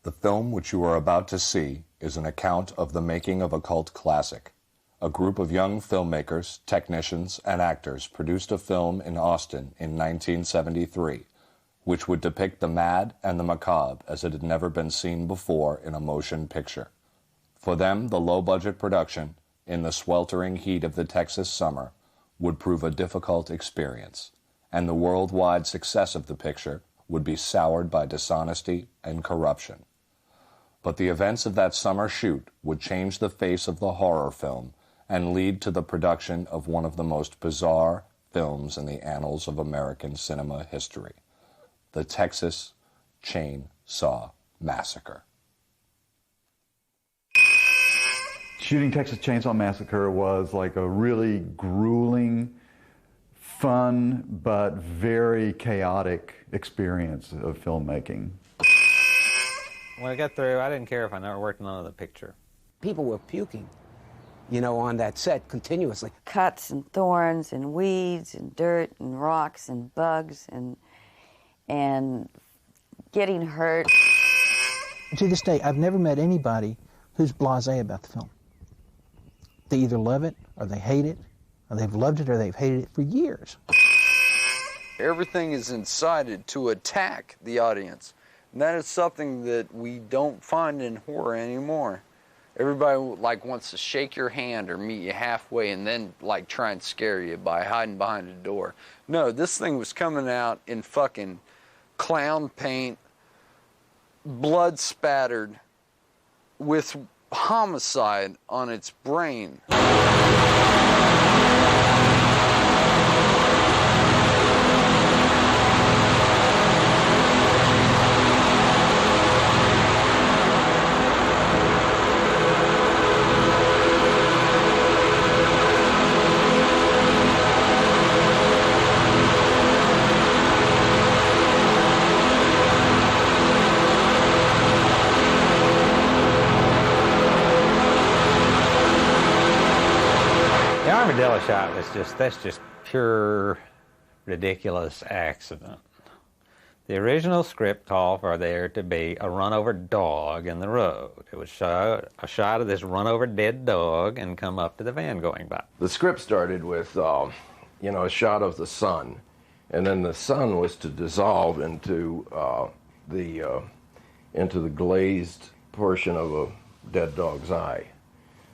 The film which you are about to see is an account of the making of a cult classic. A group of young filmmakers, technicians, and actors produced a film in Austin in 1973, which would depict the mad and the macabre as it had never been seen before in a motion picture. For them, the low-budget production, in the sweltering heat of the Texas summer, would prove a difficult experience, and the worldwide success of the picture would be soured by dishonesty and corruption. But the events of that summer shoot would change the face of the horror film and lead to the production of one of the most bizarre films in the annals of American cinema history, the Texas Chainsaw Massacre. Shooting Texas Chainsaw Massacre was like a really grueling, fun, but very chaotic experience of filmmaking. When I got through, I didn't care if I never worked on another picture. People were puking, on that set continuously. Cuts and thorns and weeds and dirt and rocks and bugs and getting hurt. To this day, I've never met anybody who's blasé about the film. They either love it, or they hate it, or they've loved it, or they've hated it for years. Everything is incited to attack the audience. And that is something that we don't find in horror anymore. Everybody wants to shake your hand or meet you halfway and then try and scare you by hiding behind a door. No, this thing was coming out in fucking clown paint, blood spattered, with homicide on its brain. Armadillo shot was that's just pure ridiculous accident. The original script called for there to be a run-over dog in the road. It was a shot of this run-over dead dog and come up to the van going by. The script started with, a shot of the sun, and then the sun was to dissolve into the glazed portion of a dead dog's eye.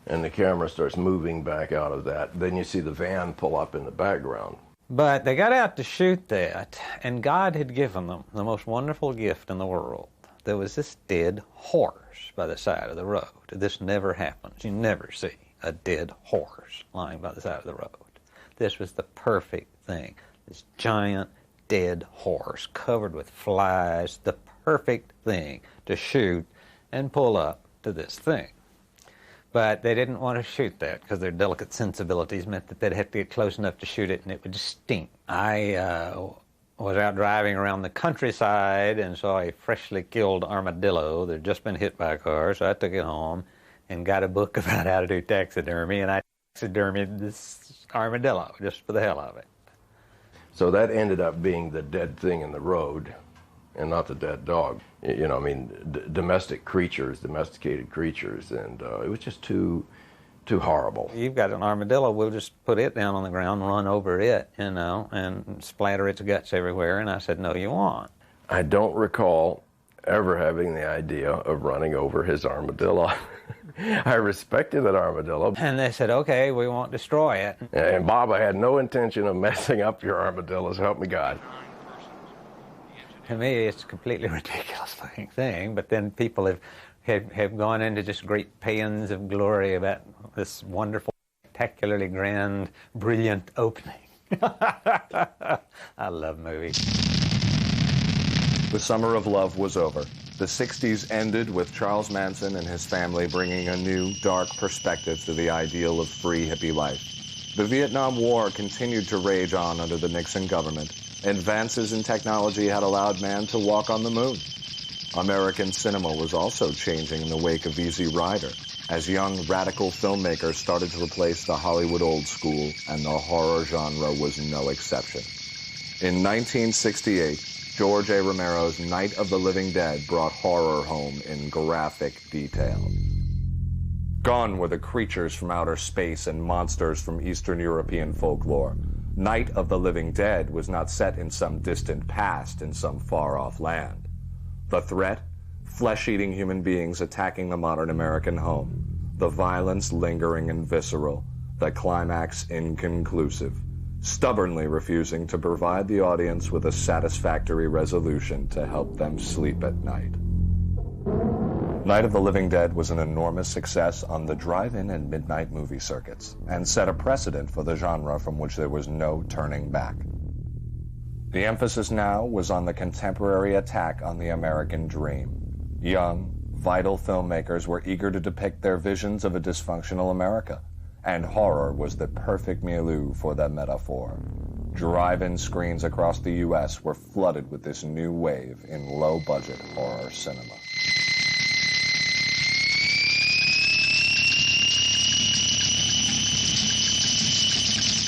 And the camera starts moving back out of that. Then you see the van pull up in the background. But they got out to shoot that, and God had given them the most wonderful gift in the world. There was this dead horse by the side of the road. This never happens. You never see a dead horse lying by the side of the road. This was the perfect thing. This giant dead horse covered with flies, the perfect thing to shoot and pull up to this thing. But they didn't want to shoot that because their delicate sensibilities meant that they'd have to get close enough to shoot it and it would just stink. I was out driving around the countryside and saw a freshly killed armadillo that had just been hit by a car, so I took it home and got a book about how to do taxidermy, and I taxidermied this armadillo just for the hell of it. So that ended up being the dead thing in the road and not the dead dog. Domesticated creatures, and it was just too horrible. You've got an armadillo, we'll just put it down on the ground, run over it, and splatter its guts everywhere, and I said, no, you won't. I don't recall ever having the idea of running over his armadillo. I respected that armadillo. And they said, okay, we won't destroy it. And Bob, I had no intention of messing up your armadillos, help me God. To me, it's a completely ridiculous looking thing, but then people have gone into just great paeans of glory about this wonderful, spectacularly grand, brilliant opening. I love movies. The summer of love was over. The 60s ended with Charles Manson and his family bringing a new, dark perspective to the ideal of free hippie life. The Vietnam War continued to rage on under the Nixon government. Advances in technology had allowed man to walk on the moon. American cinema was also changing in the wake of Easy Rider, as young radical filmmakers started to replace the Hollywood old school, and the horror genre was no exception. In 1968, George A. Romero's Night of the Living Dead brought horror home in graphic detail. Gone were the creatures from outer space and monsters from Eastern European folklore. Night of the Living Dead was not set in some distant past in some far-off land. The threat? Flesh-eating human beings attacking the modern American home. The violence lingering and visceral. The climax inconclusive. Stubbornly refusing to provide the audience with a satisfactory resolution to help them sleep at night. Night of the Living Dead was an enormous success on the drive-in and midnight movie circuits, and set a precedent for the genre from which there was no turning back. The emphasis now was on the contemporary attack on the American dream. Young, vital filmmakers were eager to depict their visions of a dysfunctional America, and horror was the perfect milieu for that metaphor. Drive-in screens across the U.S. were flooded with this new wave in low-budget horror cinema.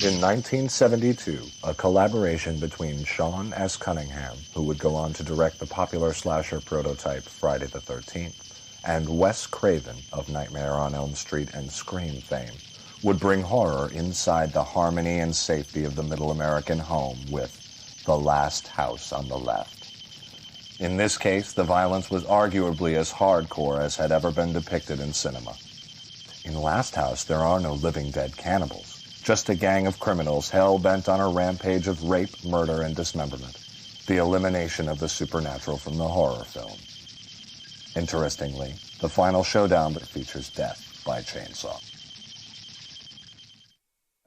In 1972, a collaboration between Sean S. Cunningham, who would go on to direct the popular slasher prototype Friday the 13th, and Wes Craven of Nightmare on Elm Street and Scream fame, would bring horror inside the harmony and safety of the middle American home with The Last House on the Left. In this case, the violence was arguably as hardcore as had ever been depicted in cinema. In Last House, there are no living dead cannibals. Just a gang of criminals hell-bent on a rampage of rape, murder, and dismemberment. The elimination of the supernatural from the horror film. Interestingly, the final showdown features death by chainsaw.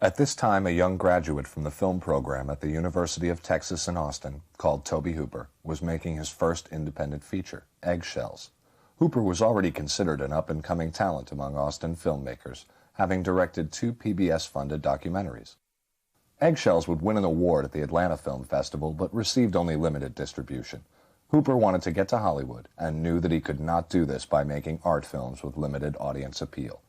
At this time, a young graduate from the film program at the University of Texas in Austin, called Toby Hooper, was making his first independent feature, Eggshells. Hooper was already considered an up-and-coming talent among Austin filmmakers, having directed 2 PBS-funded documentaries. Eggshells would win an award at the Atlanta Film Festival, but received only limited distribution. Hooper wanted to get to Hollywood, and knew that he could not do this by making art films with limited audience appeal.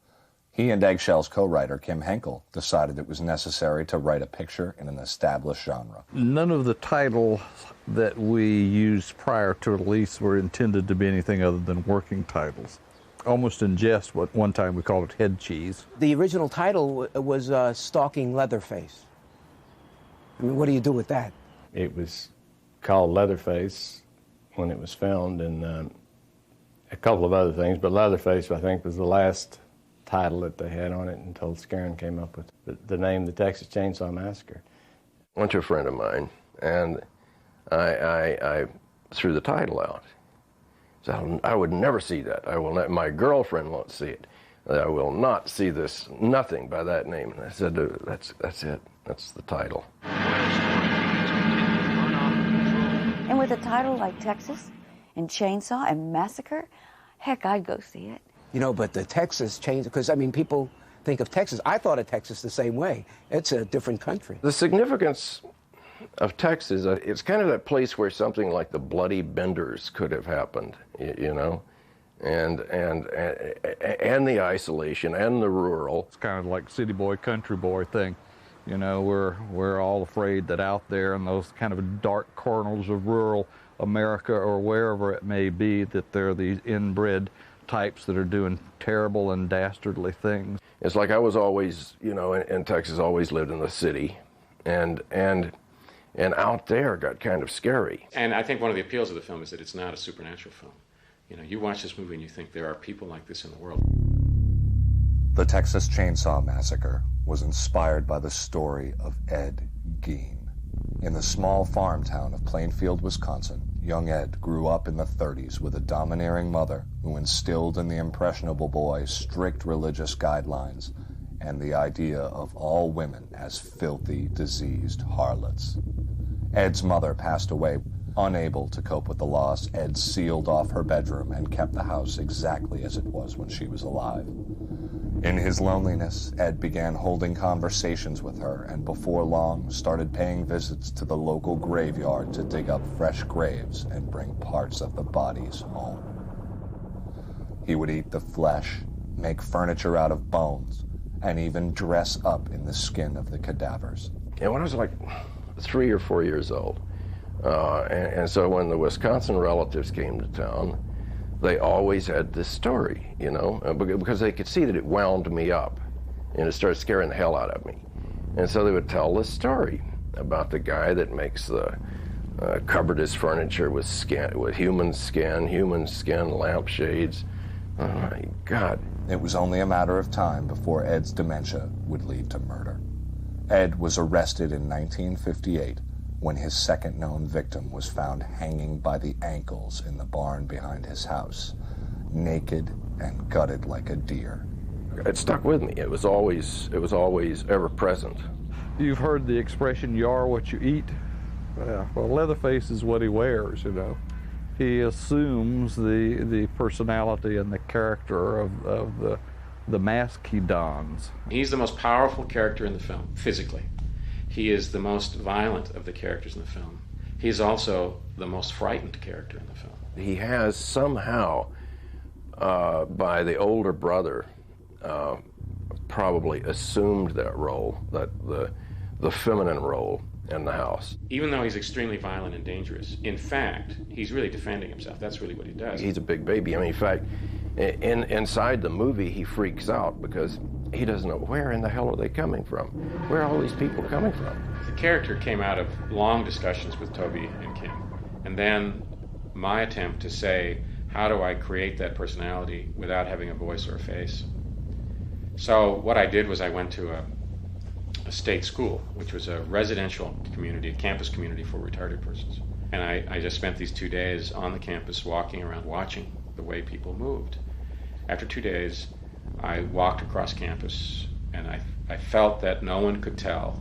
He and Eggshells co-writer Kim Henkel decided it was necessary to write a picture in an established genre. None of the titles that we used prior to release were intended to be anything other than working titles. Almost in jest, what one time we called it head cheese. The original title was Stalking Leatherface. I mean, what do you do with that? It was called Leatherface when it was filmed, and a couple of other things, but Leatherface, I think, was the last title that they had on it until Scarin came up with the name, the Texas Chainsaw Massacre. I went to a friend of mine, and I threw the title out. So I would never see that. I will not, my girlfriend won't see it. I will not see this, nothing by that name. And I said, that's it. That's the title. And with a title like Texas and Chainsaw and Massacre, heck, I'd go see it. You know, but the Texas Chainsaw, because, I mean, people think of Texas. I thought of Texas the same way. It's a different country. The significance of Texas, it's kind of that place where something like the Bloody Benders could have happened, you know, and the isolation and the rural. It's kind of like city boy, country boy thing. You know, we're all afraid that out there in those kind of dark corners of rural America or wherever it may be, that there are these inbred types that are doing terrible and dastardly things. It's like I was always, you know, in Texas, always lived in the city, and out there got kind of scary. And I think one of the appeals of the film is that it's not a supernatural film. You know, you watch this movie and you think there are people like this in the world. The Texas Chainsaw Massacre was inspired by the story of Ed Gein. In the small farm town of Plainfield, Wisconsin, young Ed grew up in the 30s with a domineering mother who instilled in the impressionable boy strict religious guidelines and the idea of all women as filthy, diseased harlots. Ed's mother passed away. Unable to cope with the loss, Ed sealed off her bedroom and kept the house exactly as it was when she was alive. In his loneliness, Ed began holding conversations with her, and before long started paying visits to the local graveyard to dig up fresh graves and bring parts of the bodies home. He would eat the flesh, make furniture out of bones, and even dress up in the skin of the cadavers. And when I was like 3 or 4 years old, And so when the Wisconsin relatives came to town, they always had this story, you know, because they could see that it wound me up and it started scaring the hell out of me. And so they would tell this story about the guy that makes the covered his furniture with human skin lampshades. Oh my God. It was only a matter of time before Ed's dementia would lead to murder. Ed was arrested in 1958 when his second known victim was found hanging by the ankles in the barn behind his house, naked and gutted like a deer. It stuck with me. It was always ever present. You've heard the expression, "You are what you eat." Well, Leatherface is what he wears, you know. He assumes the personality and the character of the mask he dons. He's the most powerful character in the film, physically. He is the most violent of the characters in the film. He's also the most frightened character in the film. He has somehow, by the older brother, probably assumed that role, that the feminine role in the house. Even though he's extremely violent and dangerous, in fact, he's really defending himself. That's really what he does. He's a big baby. I mean, in fact, inside the movie, he freaks out because he doesn't know where in the hell are they coming from? Where are all these people coming from? The character came out of long discussions with Toby and Kim. And then my attempt to say, how do I create that personality without having a voice or a face? So what I did was I went to a state school, which was a residential community, a campus community for retarded persons. And I just spent these 2 days on the campus walking around, watching the way people moved. After 2 days, I walked across campus, and I felt that no one could tell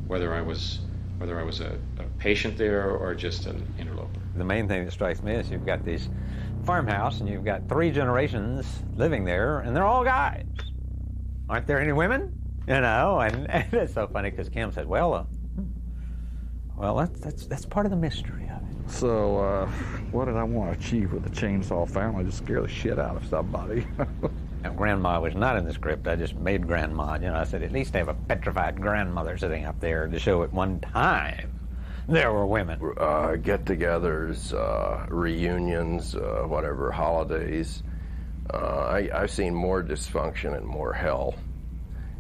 whether I was a patient there or just an interloper. The main thing that strikes me is you've got this farmhouse, and you've got 3 generations living there, and they're all guys. Aren't there any women? You know, and it's so funny because Kim said, well, that's part of the mystery of it. So, what did I want to achieve with the Chainsaw Family? Just scare the shit out of somebody. Now, Grandma was not in the script. I just made Grandma. You know, I said, at least have a petrified grandmother sitting up there to show at one time there were women. Get-togethers, reunions, whatever, holidays. I've seen more dysfunction and more hell,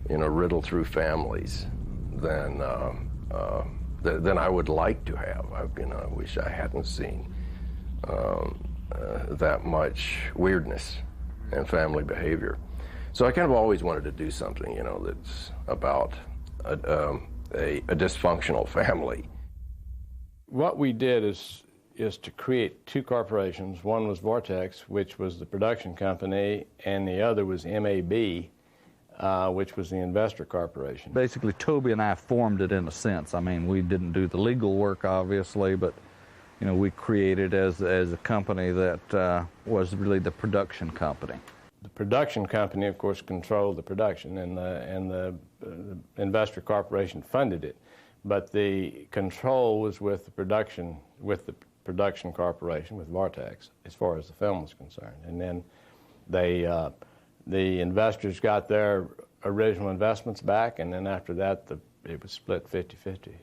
you know, riddled through families than I would like to have. I wish I hadn't seen that much weirdness and family behavior. So I kind of always wanted to do something, you know, that's about a dysfunctional family. What we did is to create 2 corporations. One was Vortex, which was the production company, and the other was MAB, which was the investor corporation. Basically, Toby and I formed it in a sense. I mean, we didn't do the legal work, obviously, but you know, we created as a company that was really the production company. The production company, of course, controlled the production, and the investor corporation funded it. But the control was with the production corporation, with Vortex, as far as the film was concerned. And then the investors got their original investments back, and then after that, it was split 50-50.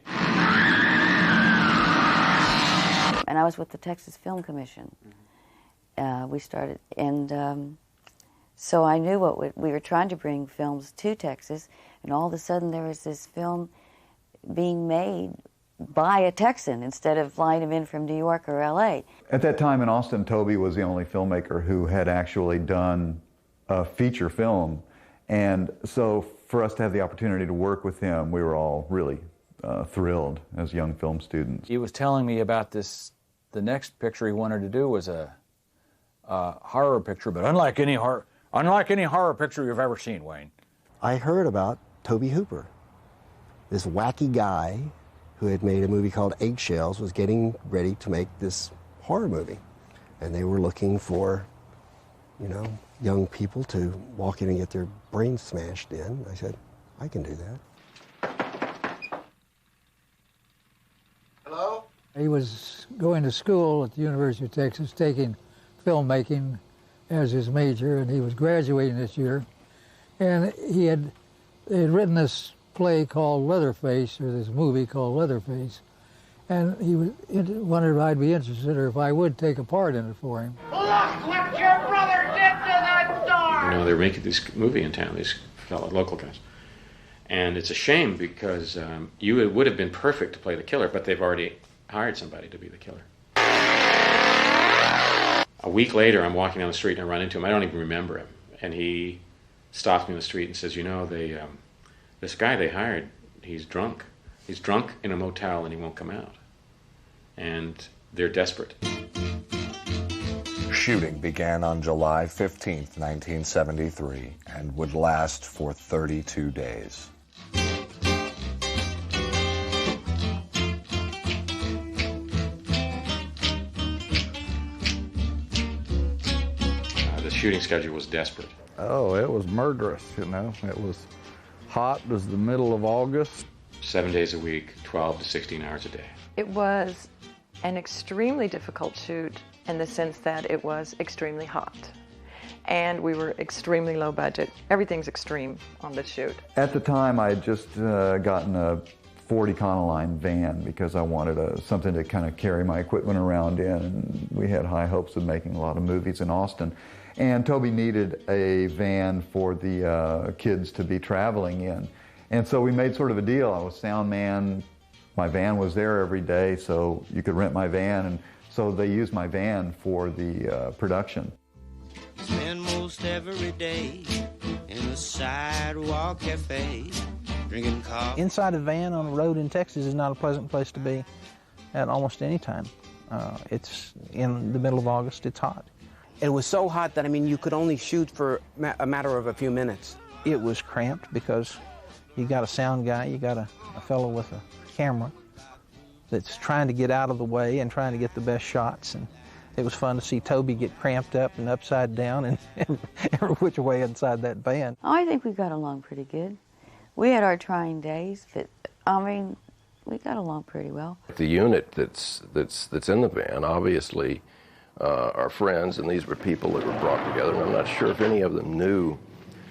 And I was with the Texas Film Commission. We started, and so I knew what we were trying to bring films to Texas, and all of a sudden there was this film being made by a Texan instead of flying him in from New York or L.A. At that time in Austin, Toby was the only filmmaker who had actually done a feature film. And so for us to have the opportunity to work with him, we were all really thrilled as young film students. He was telling me about this, the next picture he wanted to do was a horror picture, but unlike any horror picture you've ever seen, Wayne. I heard about Tobe Hooper, this wacky guy who had made a movie called Eggshells, was getting ready to make this horror movie. And they were looking for, you know, young people to walk in and get their brains smashed in. I said, I can do that. Hello? He was going to school at the University of Texas, taking filmmaking as his major, and he was graduating this year. And they had written this play called Leatherface, or this movie called Leatherface, And he wondered if I'd be interested or if I would take a part in it for him. Look what your brother did to that door! You know, they're making this movie in town, these fellow local guys. And it's a shame because you would have been perfect to play the killer, but they've already hired somebody to be the killer. A week later, I'm walking down the street and I run into him. I don't even remember him. And he stops me in the street and says, you know, this guy they hired, he's drunk. He's drunk in a motel and he won't come out. And they're desperate. Shooting began on July 15th, 1973, and would last for 32 days. The shooting schedule was desperate. Oh, it was murderous, you know. It was hot. It was the middle of August. 7 days a week, 12 to 16 hours a day. It was an extremely difficult shoot in the sense that it was extremely hot. And we were extremely low budget. Everything's extreme on this shoot. At the time, I had just gotten a 40 Econoline van because I wanted something to kind of carry my equipment around in. And we had high hopes of making a lot of movies in Austin. And Toby needed a van for the kids to be traveling in. And so we made sort of a deal. I was sound man. My van was there every day, so you could rent my van. And so they used my van for the production. Spend most every day in a sidewalk cafe, drinking coffee. Inside a van on a road in Texas is not a pleasant place to be at almost any time. It's in the middle of August, it's hot. It was so hot that, I mean, you could only shoot for a matter of a few minutes. It was cramped because you got a sound guy, you got a fellow with a camera that's trying to get out of the way and trying to get the best shots. And it was fun to see Toby get cramped up and upside down and every which way inside that van. I think we got along pretty good. We had our trying days, but I mean, we got along pretty well. The unit that's in the van obviously are friends, and these were people that were brought together, and I'm not sure if any of them knew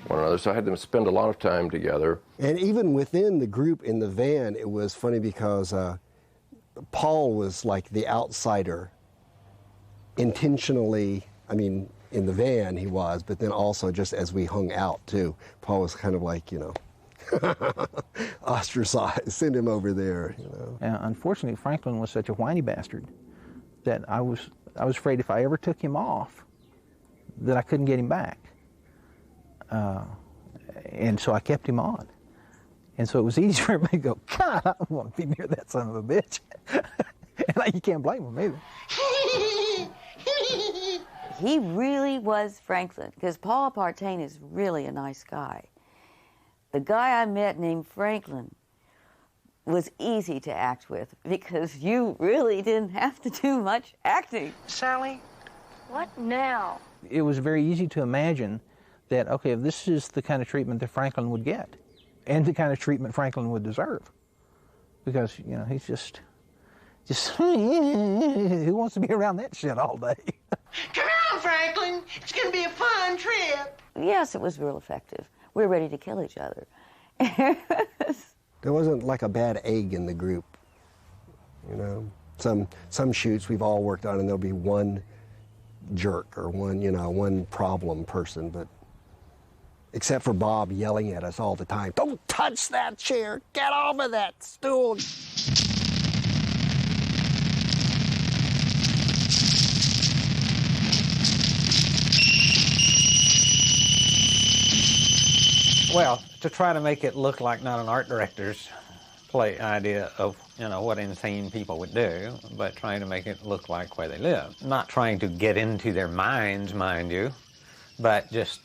one another, so I had them spend a lot of time together. And even within the group in the van, it was funny because Paul was like the outsider, intentionally. I mean, in the van he was, but then also just as we hung out too, Paul was kind of like, you know, ostracized, send him over there, you know. Unfortunately, Franklin was such a whiny bastard that I was afraid if I ever took him off that I couldn't get him back. And so I kept him on. And so it was easy for me to go, God, I don't want to be near that son of a bitch. And you can't blame him either. He really was Franklin, because Paul Partain is really a nice guy. The guy I met named Franklin was easy to act with because you really didn't have to do much acting. Sally, what now? It was very easy to imagine that, okay, if this is the kind of treatment that Franklin would get and the kind of treatment Franklin would deserve, because, you know, he's just who wants to be around that shit all day? Come on, Franklin. It's going to be a fun trip. Yes, it was real effective. We were ready to kill each other. There wasn't like a bad egg in the group, you know. Some shoots we've all worked on, and there'll be one jerk or one problem person, but except for Bob yelling at us all the time, "Don't touch that chair! Get off of that stool!" Well, to try to make it look like not an art director's idea of, you know, what insane people would do, but trying to make it look like where they live. Not trying to get into their minds, mind you, but just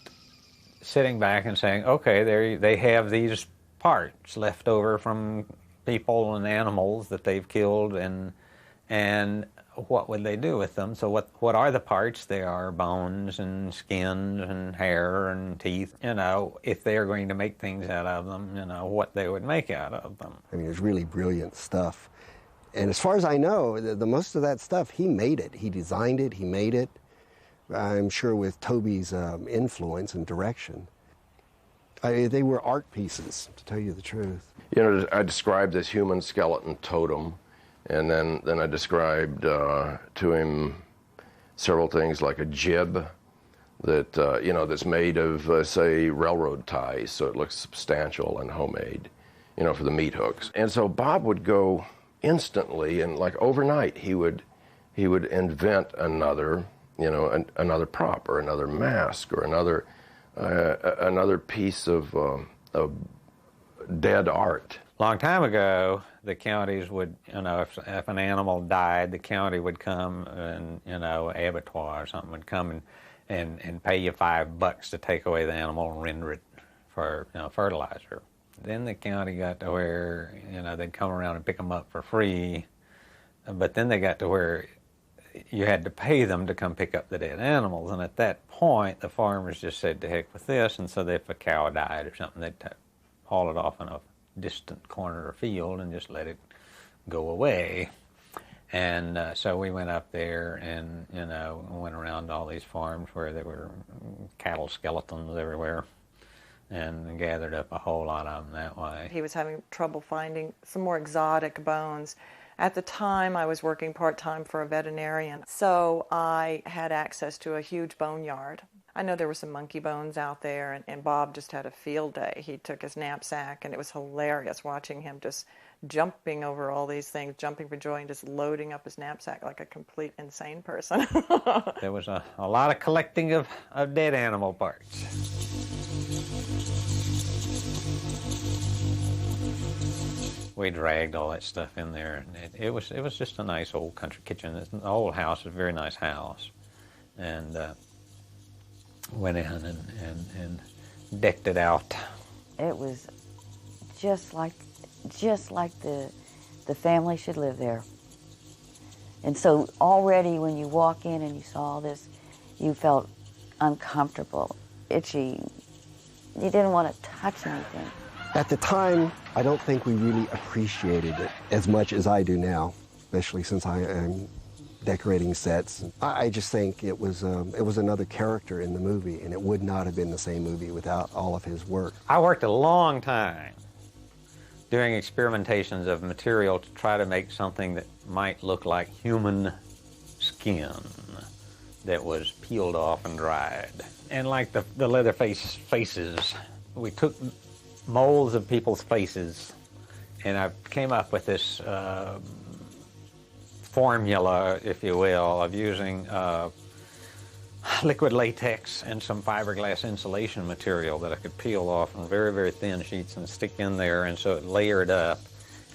sitting back and saying, okay, they have these parts left over from people and animals that they've killed, and what would they do with them? So what are the parts? They are bones and skin and hair and teeth. You know, if they are going to make things out of them, you know, what they would make out of them. I mean, it's really brilliant stuff. And as far as I know, the most of that stuff, he made it. He designed it, he made it. I'm sure with Toby's influence and direction. They were art pieces, to tell you the truth. You know, I described this human skeleton totem And then I described to him several things like a jib that, you know, that's made of, say, railroad ties, so it looks substantial and homemade, you know, for the meat hooks. And so Bob would go instantly, and like overnight, he would invent another, you know, another prop or another mask or another piece of dead art. Long time ago, the counties would, you know, if an animal died, the county would come and, you know, abattoir or something would come and pay you $5 to take away the animal and render it for, you know, fertilizer. Then the county got to where, you know, they'd come around and pick them up for free, but then they got to where you had to pay them to come pick up the dead animals, and at that point, the farmers just said, to heck with this, and so if a cow died or something, they'd haul it off in a distant corner or field and just let it go away. And so we went up there and, you know, went around all these farms where there were cattle skeletons everywhere and gathered up a whole lot of them that way. He was having trouble finding some more exotic bones. At the time, I was working part-time for a veterinarian, so I had access to a huge boneyard. I know there were some monkey bones out there, and Bob just had a field day. He took his knapsack, and it was hilarious watching him just jumping over all these things, jumping for joy and just loading up his knapsack like a complete insane person. There was a lot of collecting of dead animal parts. We dragged all that stuff in there, and it was just a nice old country kitchen. The old house is a very nice house, and went in and decked it out. It was just like the family should live there. And so already when you walk in and you saw this, you felt uncomfortable, itchy. You didn't want to touch anything. At the time, I don't think we really appreciated it as much as I do now, especially since I am decorating sets. I just think it was another character in the movie, and it would not have been the same movie without all of his work. I worked a long time doing experimentations of material to try to make something that might look like human skin that was peeled off and dried. And like the leather faces, we took molds of people's faces, and I came up with this formula, if you will, of using liquid latex and some fiberglass insulation material that I could peel off in very, very thin sheets and stick in there, and so it layered up,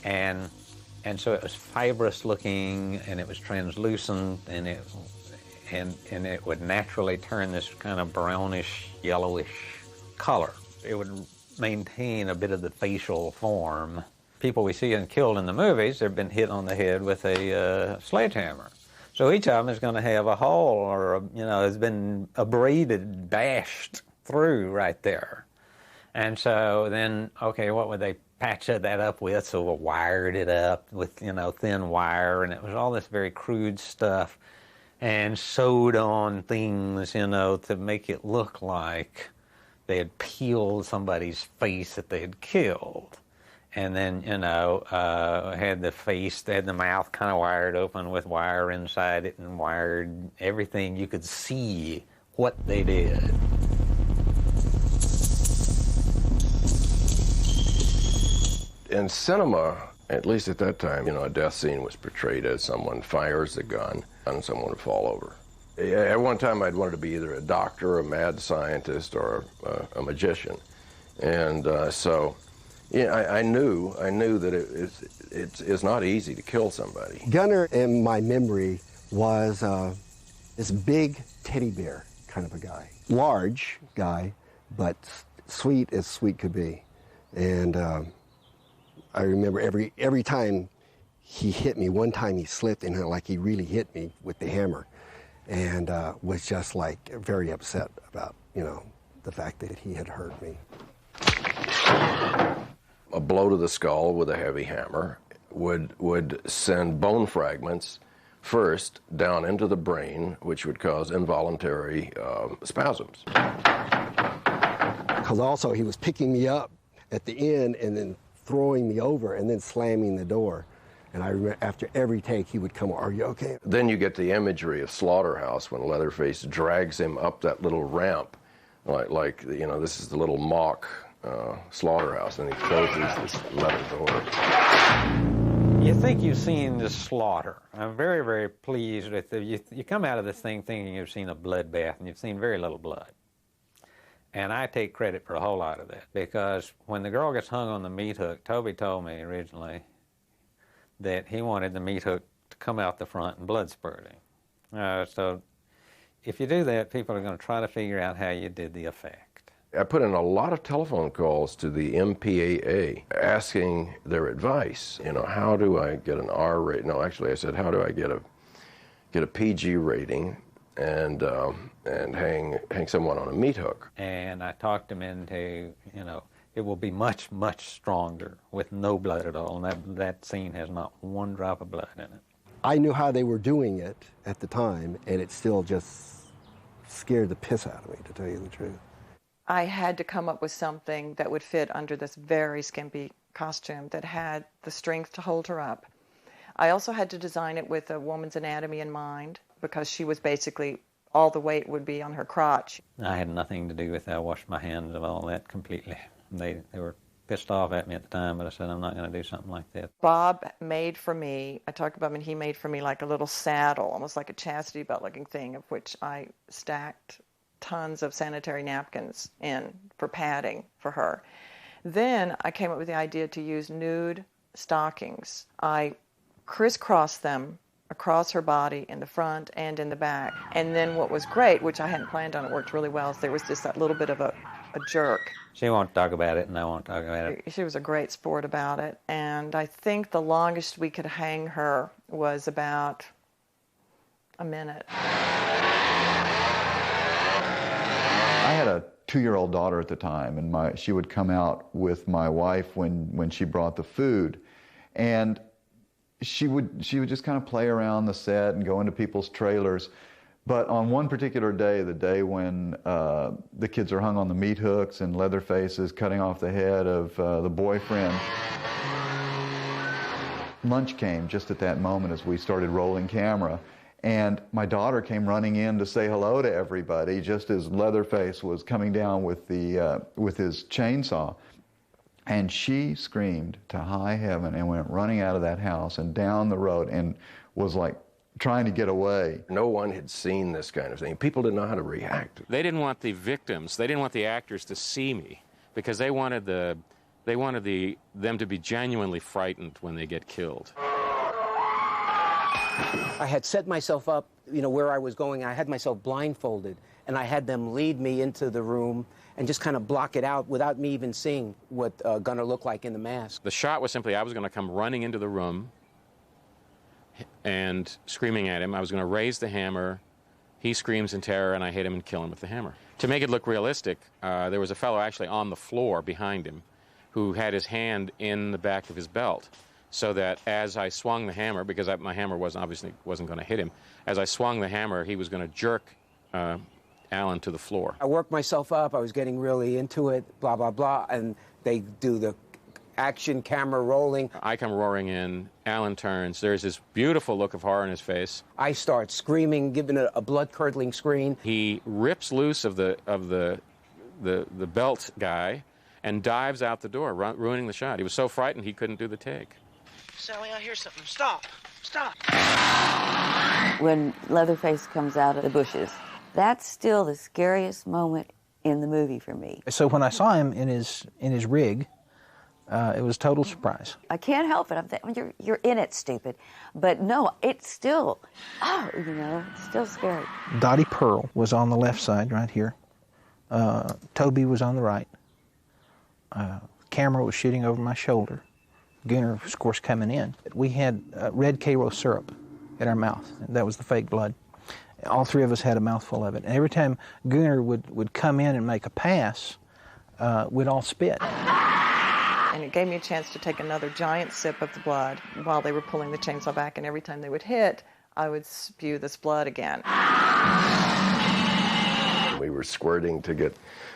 and so it was fibrous looking, and it was translucent, and it would naturally turn this kind of brownish, yellowish color. It would maintain a bit of the facial form. People we see and killed in the movies, they've been hit on the head with a sledgehammer. So each of them is going to have a hole, or has been abraded, bashed through right there. And so then, okay, what would they patch that up with? So we wired it up with, thin wire, and it was all this very crude stuff, and sewed on things, to make it look like they had peeled somebody's face that they had killed. And then, had the face, they had the mouth kind of wired open with wire inside it, and wired everything. You could see what they did. In cinema, at least at that time, a death scene was portrayed as someone fires a gun and someone would fall over. At one time, I'd wanted to be either a doctor, a mad scientist, or a magician. And so, I knew that it's not easy to kill somebody. Gunnar, in my memory, was this big teddy bear kind of a guy. Large guy, but sweet as sweet could be. And I remember every time he hit me, one time he slipped and like he really hit me with the hammer, and was just like very upset about, the fact that he had hurt me. A blow to the skull with a heavy hammer would send bone fragments first down into the brain, which would cause involuntary spasms. Because also he was picking me up at the end and then throwing me over and then slamming the door. And I remember after every take, he would come, "Are you okay?" Then you get the imagery of Slaughterhouse when Leatherface drags him up that little ramp, like you know, this is the little mock slaughterhouse, and he closes this leather door. You think you've seen the slaughter. I'm very, very pleased with it. You come out of this thing thinking you've seen a bloodbath, and you've seen very little blood. And I take credit for a whole lot of that, because when the girl gets hung on the meat hook, Toby told me originally that he wanted the meat hook to come out the front and blood spurting. So if you do that, people are going to try to figure out how you did the effect. I put in a lot of telephone calls to the MPAA asking their advice. You know, how do I get an R rating? No, actually I said, how do I get a PG rating and hang someone on a meat hook? And I talked him into, you know, it will be much, much stronger with no blood at all, and that scene has not one drop of blood in it. I knew how they were doing it at the time, and it still just scared the piss out of me, to tell you the truth. I had to come up with something that would fit under this very skimpy costume that had the strength to hold her up. I also had to design it with a woman's anatomy in mind, because she was basically, all the weight would be on her crotch. I had nothing to do with that. I washed my hands of all that completely. They were pissed off at me at the time, but I said, I'm not going to do something like that. Bob made for me, I talked about him, and he made for me like a little saddle, almost like a chastity belt looking thing, of which I stacked tons of sanitary napkins in for padding for her. Then I came up with the idea to use nude stockings. I crisscrossed them across her body in the front and in the back. And then what was great, which I hadn't planned on, it worked really well, is there was just that little bit of a jerk. She won't talk about it, and I won't talk about it. She was a great sport about it. And I think the longest we could hang her was about a minute. I had a 2-year-old daughter at the time, and she would come out with my wife when she brought the food, and she would just kind of play around the set and go into people's trailers. But on one particular day, the day when the kids are hung on the meat hooks and Leatherface is cutting off the head of the boyfriend, lunch came just at that moment as we started rolling camera. And my daughter came running in to say hello to everybody just as Leatherface was coming down with his chainsaw. And she screamed to high heaven and went running out of that house and down the road and was like trying to get away. No one had seen this kind of thing. People didn't know how to react. They didn't want the victims, they didn't want the actors to see me, because they wanted them to be genuinely frightened when they get killed. I had set myself up, you know, where I was going. I had myself blindfolded, and I had them lead me into the room and just kind of block it out without me even seeing what Gunnar looked like in the mask. The shot was simply, I was going to come running into the room and screaming at him. I was going to raise the hammer. He screams in terror, and I hit him and kill him with the hammer. To make it look realistic, there was a fellow actually on the floor behind him who had his hand in the back of his belt, so that as I swung the hammer, because my hammer obviously wasn't going to hit him, as I swung the hammer, he was going to jerk Alan to the floor. I worked myself up. I was getting really into it, blah, blah, blah, and they do the action camera rolling. I come roaring in. Alan turns. There's this beautiful look of horror in his face. I start screaming, giving it a blood-curdling scream. He rips loose of the belt guy and dives out the door, ruining the shot. He was so frightened he couldn't do the take. Sally, I hear something. Stop. Stop. When Leatherface comes out of the bushes, that's still the scariest moment in the movie for me. So when I saw him in his rig, it was a total surprise. I can't help it. I'm thinking, you're in it, stupid. But no, it's still, it's still scary. Dottie Pearl was on the left side right here. Toby was on the right. Camera was shooting over my shoulder. Gunnar, of course, coming in. We had red Karo syrup in our mouth. That was the fake blood. All three of us had a mouthful of it. And every time Gunnar would come in and make a pass, we'd all spit. And it gave me a chance to take another giant sip of the blood while they were pulling the chainsaw back, and every time they would hit, I would spew this blood again. We were squirting to get,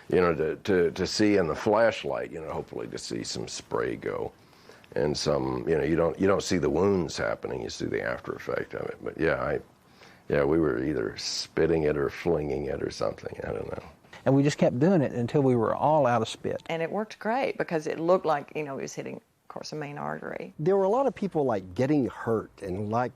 to see in the flashlight, hopefully to see some spray go. and some, you don't see the wounds happening, you see the after effect of it. But yeah, we were either spitting it or flinging it or something, I don't know. And we just kept doing it until we were all out of spit. And it worked great because it looked like, he was hitting, of course, a main artery. There were a lot of people like getting hurt and like,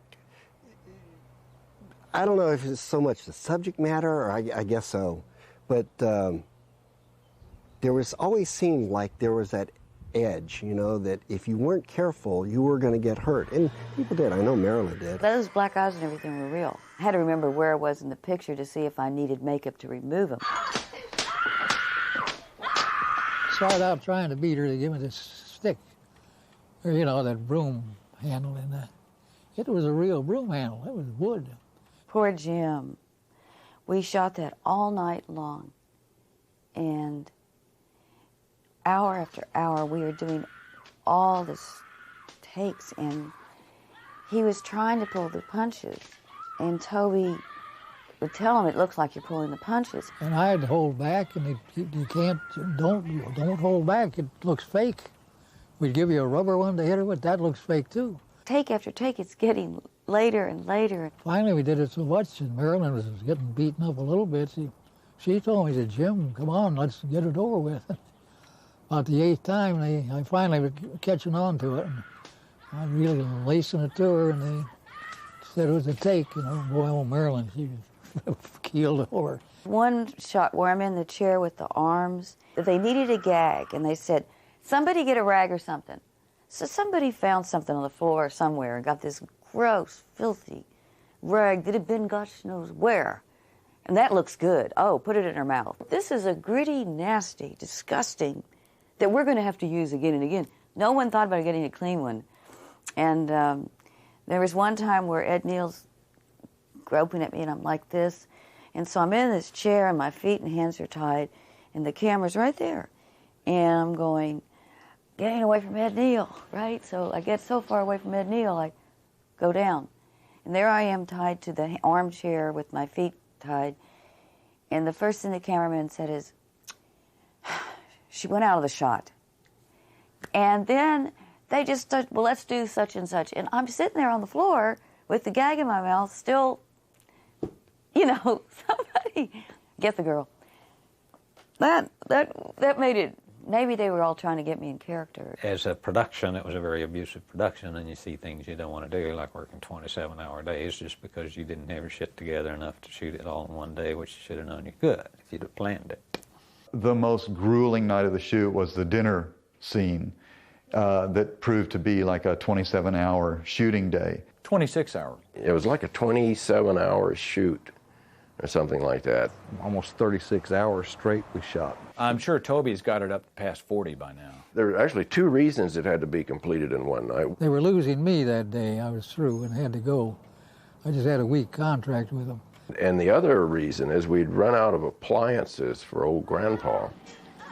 I don't know if it's so much the subject matter, or I guess so, but there was always seemed like there was that edge, that if you weren't careful, you were going to get hurt. And people did. I know Marilyn did. Those black eyes and everything were real. I had to remember where I was in the picture to see if I needed makeup to remove them. Started out trying to beat her to give me this stick, or that broom handle in that. It was a real broom handle. It was wood. Poor Jim. We shot that all night long, and hour after hour we were doing all this takes, and he was trying to pull the punches, and Toby would tell him, it looks like you're pulling the punches. And I had to hold back, and you can't, don't hold back, it looks fake. We'd give you a rubber one to hit her with, that looks fake too. Take after take, it's getting later and later. Finally we did it so much, and Marilyn was getting beaten up a little bit. She told me, she said, Jim, come on, let's get it over with. About the 8th time, I finally was catching on to it, and I really was lacing it to her, and they said it was a take, boy, old Marilyn, she keeled over. One shot where I'm in the chair with the arms, they needed a gag, and they said, somebody get a rag or something. So somebody found something on the floor somewhere and got this gross, filthy rag that had been gosh knows where. And that looks good. Oh, put it in her mouth. This is a gritty, nasty, disgusting that we're going to have to use again and again. No one thought about getting a clean one. And there was one time where Ed Neal's groping at me, and I'm like this. And so I'm in this chair, and my feet and hands are tied, and the camera's right there. And I'm going, getting away from Ed Neal, right? So I get so far away from Ed Neal, I go down. And there I am tied to the armchair with my feet tied. And the first thing the cameraman said is, she went out of the shot. And then they just said, well, let's do such and such. And I'm sitting there on the floor with the gag in my mouth, still, somebody, get the girl. That made it, maybe they were all trying to get me in character. As a production, it was a very abusive production, and you see things you don't want to do, like working 27-hour days just because you didn't have your shit together enough to shoot it all in one day, which you should have known you could if you'd have planned it. The most grueling night of the shoot was the dinner scene that proved to be like a 27-hour shooting day. 26 hours. It was like a 27-hour shoot or something like that. Almost 36 hours straight we shot. I'm sure Toby's got it up past 40 by now. There were actually 2 reasons it had to be completed in one night. They were losing me that day. I was through and had to go. I just had a week contract with them. And the other reason is we'd run out of appliances for old Grandpa,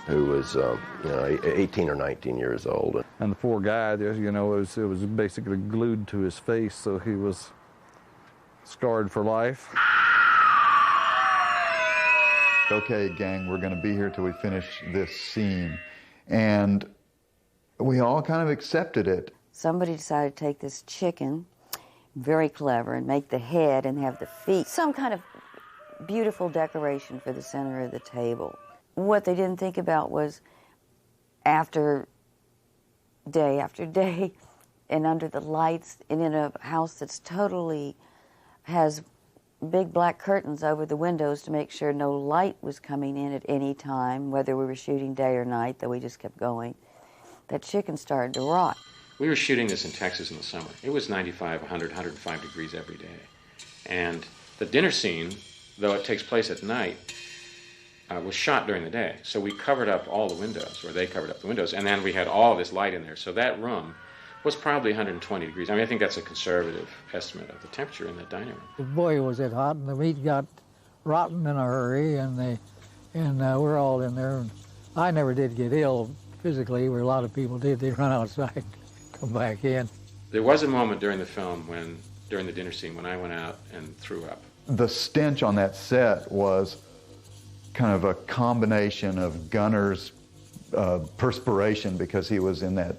who was 18 or 19 years old. And the poor guy, it was basically glued to his face, so he was scarred for life. Okay, gang, we're going to be here till we finish this scene. And we all kind of accepted it. Somebody decided to take this chicken, very clever, and make the head and have the feet. Some kind of beautiful decoration for the center of the table. What they didn't think about was after day, and under the lights, and in a house that's totally has big black curtains over the windows to make sure no light was coming in at any time, whether we were shooting day or night, though we just kept going. That chicken started to rot. We were shooting this in Texas in the summer. It was 95, 100, 105 degrees every day. And the dinner scene, though it takes place at night, was shot during the day. So we covered up all the windows, or they covered up the windows, and then we had all this light in there. So that room was probably 120 degrees. I think that's a conservative estimate of the temperature in that dining room. Boy, was it hot, and the meat got rotten in a hurry, and we're all in there. And I never did get ill physically, where a lot of people did. They run outside, come back in. There was a moment during the film during the dinner scene, when I went out and threw up. The stench on that set was kind of a combination of gunners perspiration because he was in that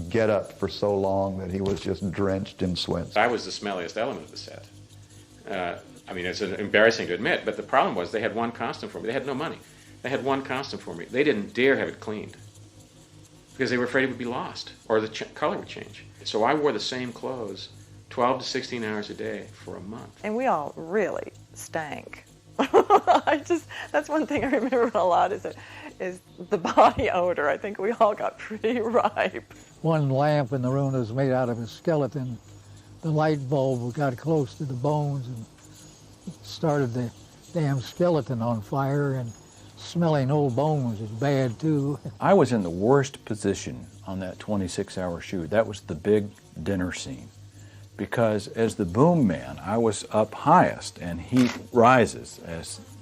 get-up for so long that he was just drenched in sweat. I was the smelliest element of the set. I mean, it's embarrassing to admit, but the problem was they had one costume for me. They had no money. They had one costume for me. They didn't dare have it cleaned because they were afraid it would be lost or the color would change. So I wore the same clothes 12 to 16 hours a day for a month. And we all really stank. That's one thing I remember a lot is the body odor. I think we all got pretty ripe. One lamp in the room that was made out of a skeleton. The light bulb got close to the bones and started the damn skeleton on fire, and smelling old bones is bad too. I was in the worst position on that 26-hour shoot. That was the big dinner scene. Because as the boom man, I was up highest, and heat rises,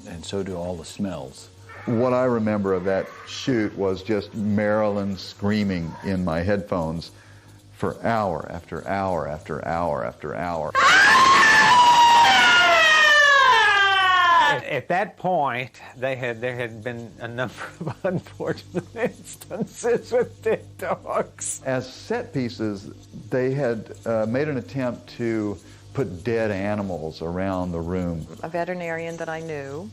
and so do all the smells. What I remember of that shoot was just Marilyn screaming in my headphones for hour after hour after hour after hour. At that point, there had been a number of unfortunate instances with dead dogs. As set pieces, they had made an attempt to put dead animals around the room. A veterinarian that I knew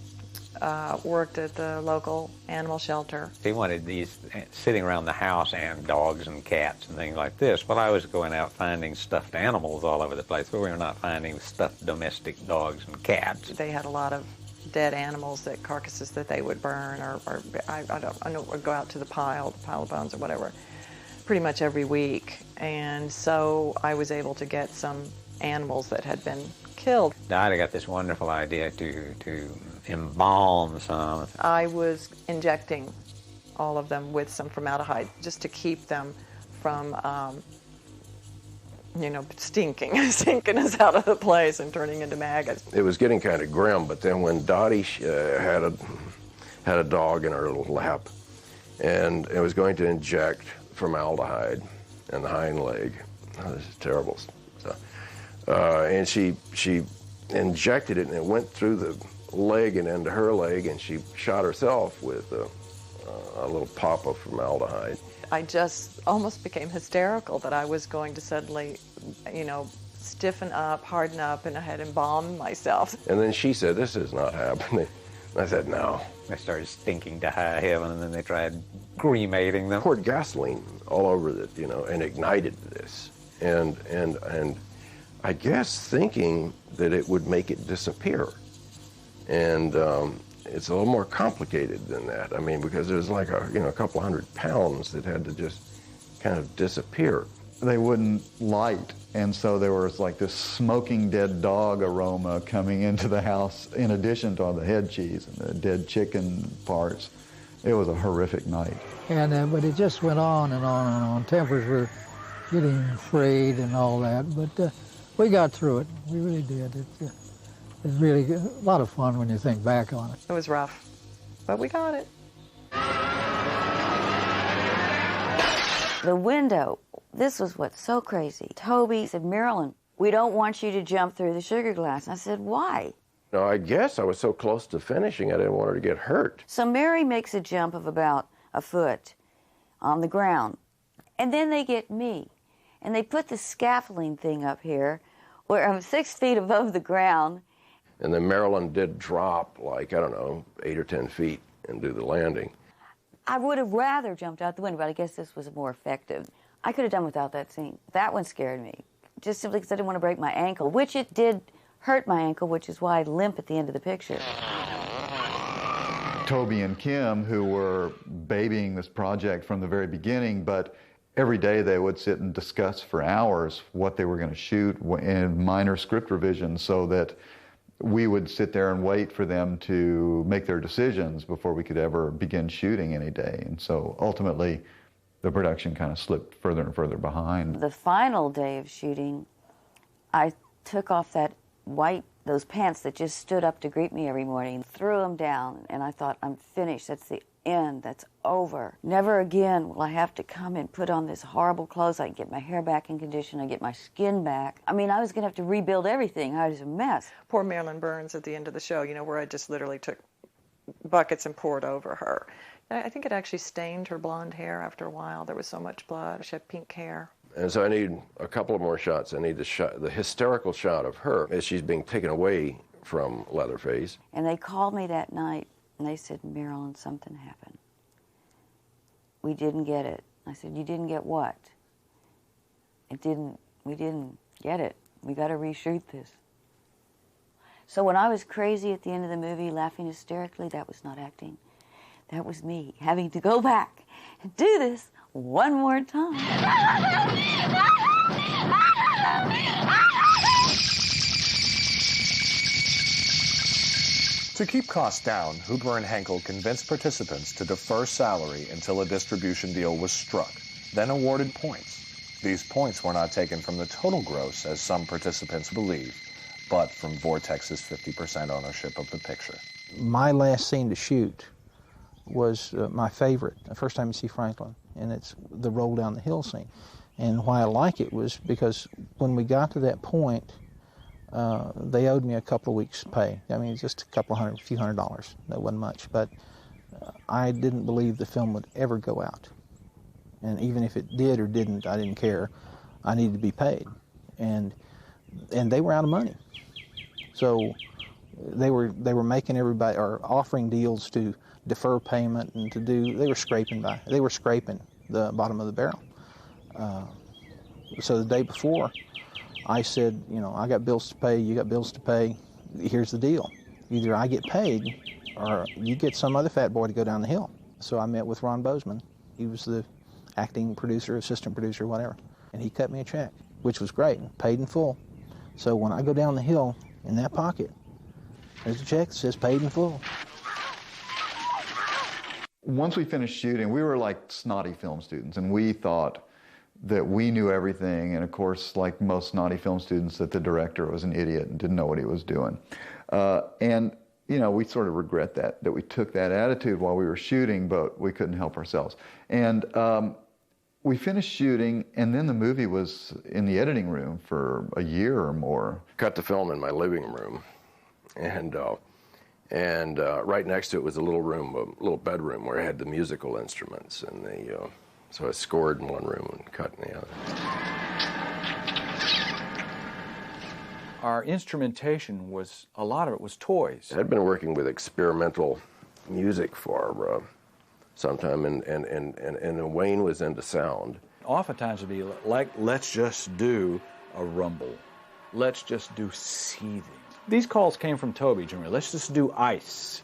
worked at the local animal shelter. He wanted these sitting around the house, and dogs and cats and things like this. Well, I was going out finding stuffed animals all over the place, but we were not finding stuffed domestic dogs and cats. They had a lot of dead animals, that carcasses that they would burn, or I don't would go out to the pile of bones or whatever, pretty much every week. And so I was able to get some animals that had been killed. I got this wonderful idea to embalm some. I was injecting all of them with some formaldehyde just to keep them from stinking us out of the place and turning into maggots. It was getting kind of grim, but then when Dottie had a dog in her little lap, and it was going to inject formaldehyde in the hind leg. Oh, this is terrible stuff. And she injected it, and it went through the leg and into her leg, and she shot herself with a little pop of formaldehyde. I just almost became hysterical that I was going to suddenly, stiffen up, harden up, and I had embalmed myself. And then she said, "This is not happening." I said, "No." They started stinking to high heaven, and then they tried cremating them. Poured gasoline all over it, and ignited this. And I guess thinking that it would make it disappear. And it's a little more complicated than that. I mean, because it was like a couple 100 pounds that had to just kind of disappear. They wouldn't light, and so there was like this smoking dead dog aroma coming into the house in addition to all the head cheese and the dead chicken parts. It was a horrific night. And but it just went on and on and on. Tempers were getting frayed and all that, but we got through it. We really did. It's really a lot of fun when you think back on it. It was rough, but we got it. The window, this was what's so crazy. Toby said, "Marilyn, we don't want you to jump through the sugar glass." I said, "Why?" No, I guess I was so close to finishing, I didn't want her to get hurt. So Mary makes a jump of about a foot on the ground, and then they get me. And they put the scaffolding thing up here where I'm 6 feet above the ground. And then Marilyn did drop, 8 or 10 feet and do the landing. I would have rather jumped out the window, but I guess this was more effective. I could have done without that scene. That one scared me, just simply because I didn't want to break my ankle, which it did hurt my ankle, which is why I limp at the end of the picture. Toby and Kim, who were babying this project from the very beginning, but every day they would sit and discuss for hours what they were going to shoot and minor script revisions, so that we would sit there and wait for them to make their decisions before we could ever begin shooting any day. And so ultimately, the production kind of slipped further and further behind. The final day of shooting, I took off those pants that just stood up to greet me every morning, threw them down, and I thought, I'm finished. That's the end. That's over. Never again will I have to come and put on this horrible clothes. I can get my hair back in condition. I get my skin back. I mean, I was going to have to rebuild everything. I was a mess. Poor Marilyn Burns at the end of the show, where I just literally took buckets and poured over her. I think it actually stained her blonde hair after a while. There was so much blood. She had pink hair. And so I need a couple of more shots. I need the hysterical shot of her as she's being taken away from Leatherface. And they called me that night, and they said, Marilyn, something happened. We didn't get it. I said, you didn't get what? We didn't get it. We got to reshoot this. So when I was crazy at the end of the movie, laughing hysterically, that was not acting. That was me having to go back and do this one more time. To keep costs down, Hooper and Henkel convinced participants to defer salary until a distribution deal was struck, then awarded points. These points were not taken from the total gross, as some participants believe, but from Vortex's 50% ownership of the picture. My last scene to shoot was my favorite, the first time you see Franklin, and it's the roll down the hill scene. And why I like it was because when we got to that point, they owed me a couple of weeks' pay. I mean, just a few $100. That wasn't much, but I didn't believe the film would ever go out. And even if it did or didn't, I didn't care. I needed to be paid, and they were out of money. So they were making everybody, or offering deals to defer payment and they were scraping the bottom of the barrel. So the day before, I said, I got bills to pay, you got bills to pay, here's the deal. Either I get paid or you get some other fat boy to go down the hill. So I met with Ron Bozeman. He was the acting producer, assistant producer, whatever. And he cut me a check, which was great, paid in full. So when I go down the hill, in that pocket, there's a check that says paid in full. Once we finished shooting, we were like snotty film students, and we thought that we knew everything, and of course, like most snotty film students, that the director was an idiot and didn't know what he was doing. And we sort of regret that we took that attitude while we were shooting, but we couldn't help ourselves. And we finished shooting, and then the movie was in the editing room for a year or more. Cut the film in my living room, and right next to it was a little bedroom where I had the musical instruments, and so I scored in one room and cut in the other. Our instrumentation a lot of it was toys. I'd been working with experimental music for some time, and Wayne was into sound. Oftentimes it'd be like, let's just do a rumble. Let's just do seething. These calls came from Toby, Jr. Let's just do ice.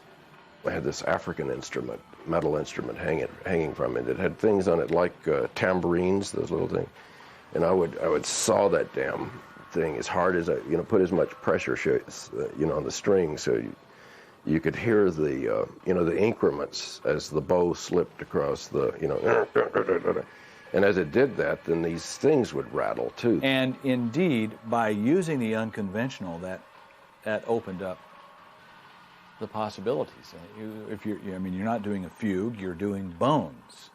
I had this African instrument, metal instrument hanging from it. It had things on it like tambourines, those little things. And I would saw that damn thing as hard as put as much pressure, on the string, so you could hear the increments as the bow slipped across the, and as it did that, then these things would rattle too. And indeed, by using the unconventional, that opened up the possibilities. You're not doing a fugue, you're doing bones.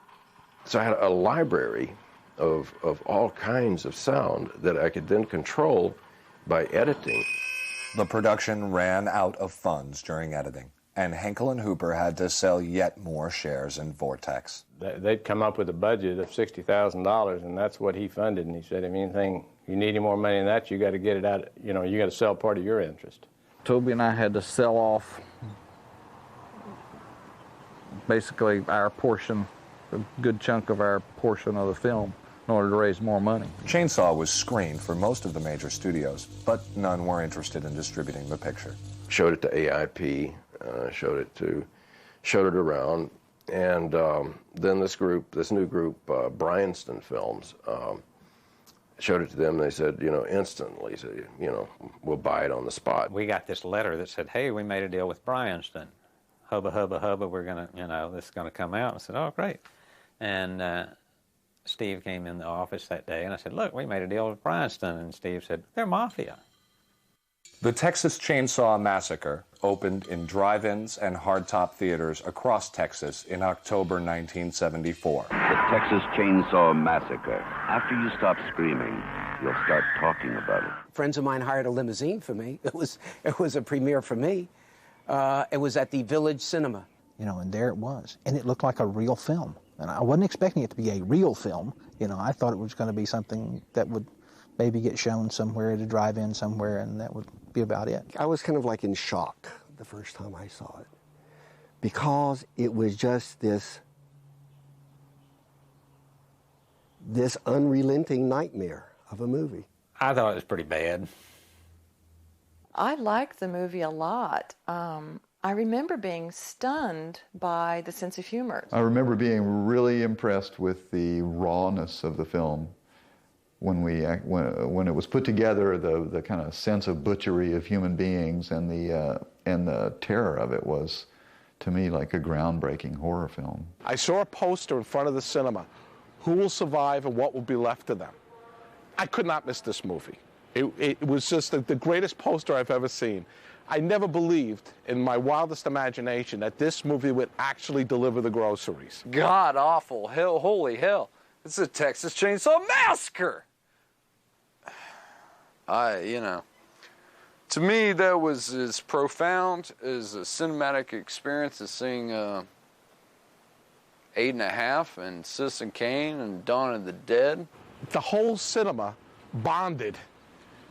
So I had a library of all kinds of sound that I could then control by editing. The production ran out of funds during editing, and Henkel and Hooper had to sell yet more shares in Vortex. They'd come up with a budget of $60,000, and that's what he funded. And he said, if anything, you need any more money than that, you got to get it out. You got to sell part of your interest. Toby and I had to sell off basically our portion, a good chunk of our portion of the film, in order to raise more money. Chainsaw was screened for most of the major studios, but none were interested in distributing the picture. Showed it to AIP, showed it around, and then this new group, Bryanston Films, showed it to them. They said, instantly, we'll buy it on the spot. We got this letter that said, hey, we made a deal with Bryanston. Hubba, hubba, hubba, we're going to, this is going to come out. I said, oh, great. And Steve came in the office that day, and I said, look, we made a deal with Bryanston. And Steve said, they're mafia. The Texas Chainsaw Massacre opened in drive-ins and hardtop theaters across Texas in October 1974. The Texas Chainsaw Massacre. After you stop screaming, you'll start talking about it. Friends of mine hired a limousine for me. It was a premiere for me. It was at the Village Cinema. you know, and there it was. And it looked like a real film. And I wasn't expecting it to be a real film. You know, I thought it was going to be something that would maybe get shown somewhere at a drive-in somewhere, and that would be about it. I was kind of like in shock the first time I saw it, because it was just this unrelenting nightmare of a movie. I thought it was pretty bad. I liked the movie a lot. I remember being stunned by the sense of humor. I remember being really impressed with the rawness of the film. When it was put together, the kind of sense of butchery of human beings and the terror of it was, to me, like a groundbreaking horror film. I saw a poster in front of the cinema. Who will survive and what will be left of them? I could not miss this movie. It was just the greatest poster I've ever seen. I never believed in my wildest imagination that this movie would actually deliver the groceries. God awful. Hell, holy hell. It's a Texas Chainsaw Massacre. To me, that was as profound as a cinematic experience as seeing 8.5 and Citizen Kane and Dawn of the Dead. The whole cinema bonded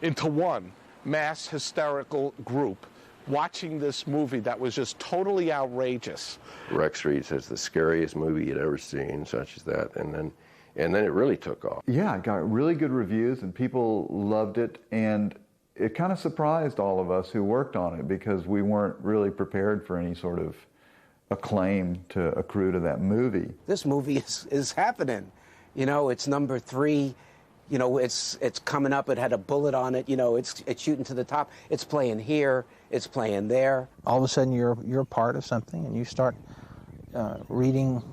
into one mass hysterical group watching this movie that was just totally outrageous. Rex Reed says the scariest movie you'd ever seen, such as that, and then it really took off. Yeah, it got really good reviews and people loved it, and it kind of surprised all of us who worked on it because we weren't really prepared for any sort of acclaim to accrue to that movie. This movie is happening. You know, it's number 3. You know, it's coming up. It had a bullet on it. You know, it's shooting to the top. It's playing here. It's playing there. All of a sudden, you're a part of something, and you start reading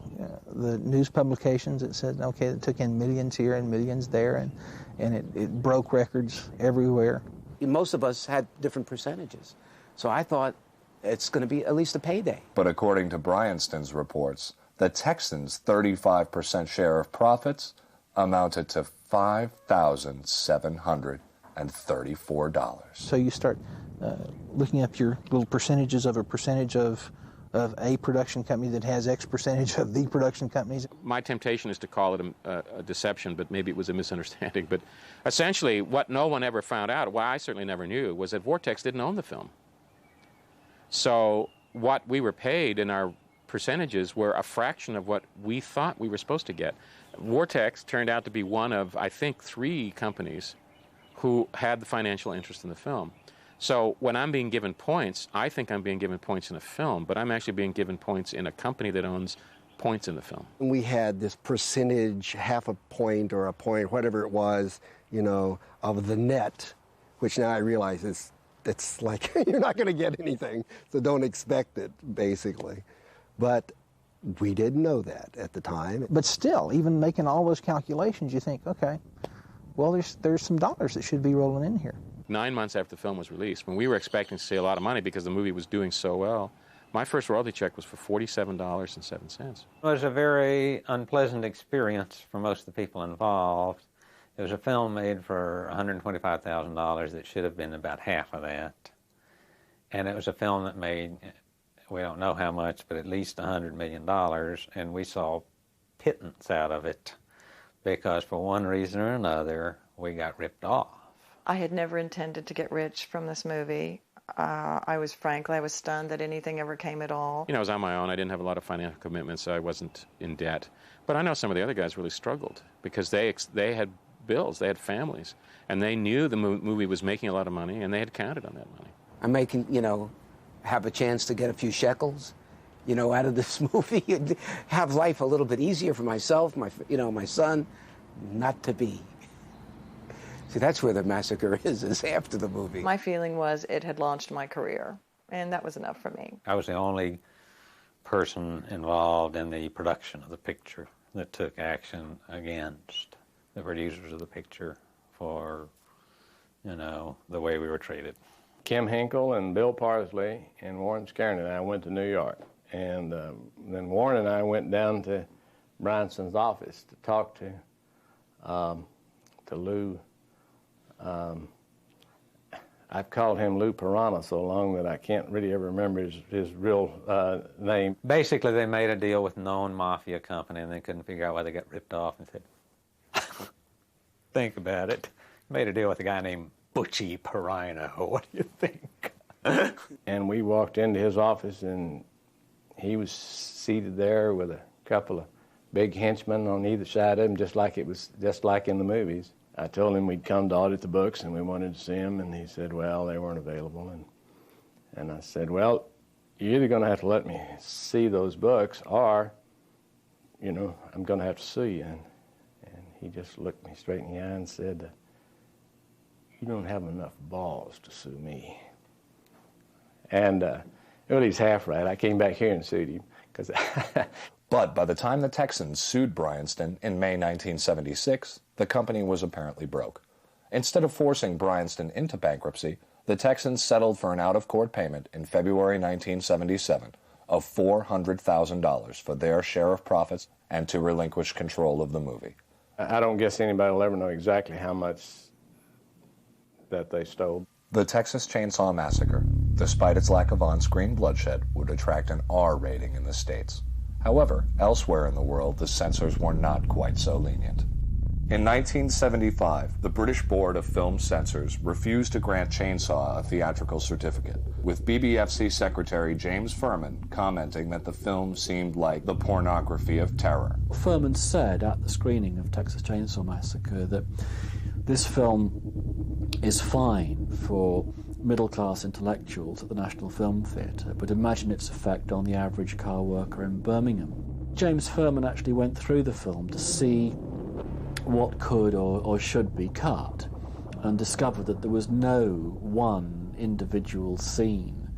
the news publications that said, okay, it took in millions here and millions there, and it broke records everywhere. Most of us had different percentages, so I thought it's going to be at least a payday. But according to Bryanston's reports, the Texans' 35% share of profits amounted to $5,734. So you start looking up your little percentages of a percentage of a production company that has X percentage of the production companies. My temptation is to call it a deception, but maybe it was a misunderstanding. But essentially, what no one ever found out, what I certainly never knew, was that Vortex didn't own the film. So what we were paid in our percentages were a fraction of what we thought we were supposed to get. Vortex turned out to be one of, I think, 3 companies who had the financial interest in the film. So when I'm being given points, I think I'm being given points in a film, but I'm actually being given points in a company that owns points in the film. We had this percentage, half a point or a point, whatever it was, you know, of the net, which now I realize it's like you're not going to get anything, so don't expect it, basically. But we didn't know that at the time. But still, even making all those calculations, you think, okay, well, there's some dollars that should be rolling in here. 9 months after the film was released, when we were expecting to see a lot of money because the movie was doing so well, my first royalty check was for $47.07. It was a very unpleasant experience for most of the people involved. It was a film made for $125,000 that should have been about half of that. And it was a film that made, we don't know how much, but at least $100 million, and we saw pittance out of it because for one reason or another, we got ripped off. I had never intended to get rich from this movie. I was stunned that anything ever came at all. You know, I was on my own. I didn't have a lot of financial commitments, so I wasn't in debt. But I know some of the other guys really struggled because they had bills, they had families, and they knew the movie was making a lot of money, and they had counted on that money. I'm making, you know, have a chance to get a few shekels, you know, out of this movie and have life a little bit easier for myself, my son, not to be. See, that's where the massacre is after the movie. My feeling was it had launched my career, and that was enough for me. I was the only person involved in the production of the picture that took action against the producers of the picture for, you know, the way we were treated. Kim Hinkle and Bill Parsley and Warren Scarron and I went to New York. And then Warren and I went down to Bryanston's office to talk to Lou I've called him Lou Piranha so long that I can't really ever remember his real name. Basically, they made a deal with known mafia company, and they couldn't figure out why they got ripped off, and said, think about it. Made a deal with a guy named Butchie Piranha. What do you think? And we walked into his office, and he was seated there with a couple of big henchmen on either side of him, just like in the movies. I told him we'd come to audit the books and we wanted to see them, and he said, well, they weren't available. And I said, well, you're either going to have to let me see those books or, you know, I'm going to have to sue you. And he just looked me straight in the eye and said, you don't have enough balls to sue me. And well, he's half right. I came back here and sued him. But by the time the Texans sued Bryanston in May 1976, the company was apparently broke. Instead of forcing Bryanston into bankruptcy, the Texans settled for an out-of-court payment in February 1977 of $400,000 for their share of profits and to relinquish control of the movie. I don't guess anybody will ever know exactly how much that they stole. The Texas Chainsaw Massacre, despite its lack of on-screen bloodshed, would attract an R rating in the States. However, elsewhere in the world, the censors were not quite so lenient. In 1975, the British Board of Film Censors refused to grant Chainsaw a theatrical certificate, with BBFC Secretary James Furman commenting that the film seemed like the pornography of terror. Furman said at the screening of Texas Chainsaw Massacre that this film is fine for middle-class intellectuals at the National Film Theatre, but imagine its effect on the average car worker in Birmingham. James Furman actually went through the film to see what could or should be cut and discovered that there was no one individual scene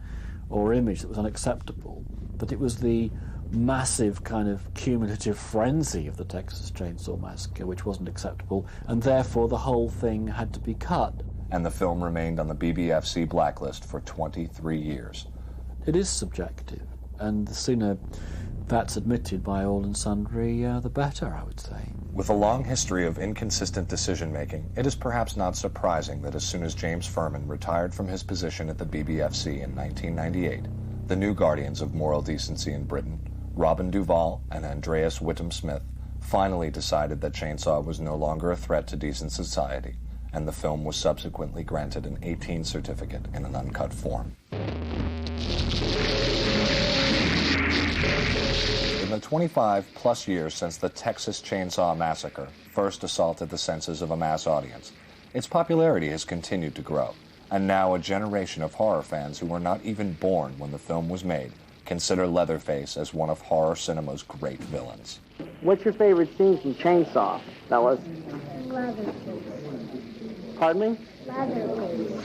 or image that was unacceptable, that it was the massive kind of cumulative frenzy of the Texas Chainsaw Massacre which wasn't acceptable, and therefore the whole thing had to be cut. And the film remained on the BBFC blacklist for 23 years. It is subjective, and the sooner that's admitted by all and sundry, the better, I would say. With a long history of inconsistent decision-making, it is perhaps not surprising that as soon as James Furman retired from his position at the BBFC in 1998, the new guardians of moral decency in Britain, Robin Duvall and Andreas Whittam-Smith, finally decided that Chainsaw was no longer a threat to decent society, and the film was subsequently granted an 18 certificate in an uncut form. In the 25-plus years since the Texas Chainsaw Massacre first assaulted the senses of a mass audience, its popularity has continued to grow, and now a generation of horror fans who were not even born when the film was made consider Leatherface as one of horror cinema's great villains. What's your favorite scene from Chainsaw, fellas? Leatherface. Pardon me? Leatherface.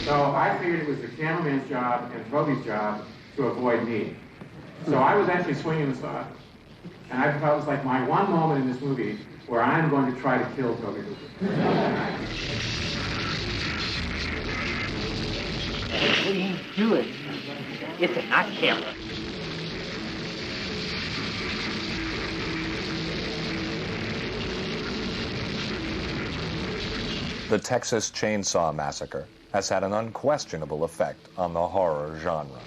So I figured it was the cameraman's job and Toby's job to avoid me. So I was actually swinging the saw. And I thought it was like my one moment in this movie where I'm going to try to kill Toby Hooper. What are you doing? It's not camera. The Texas Chainsaw Massacre has had an unquestionable effect on the horror genre.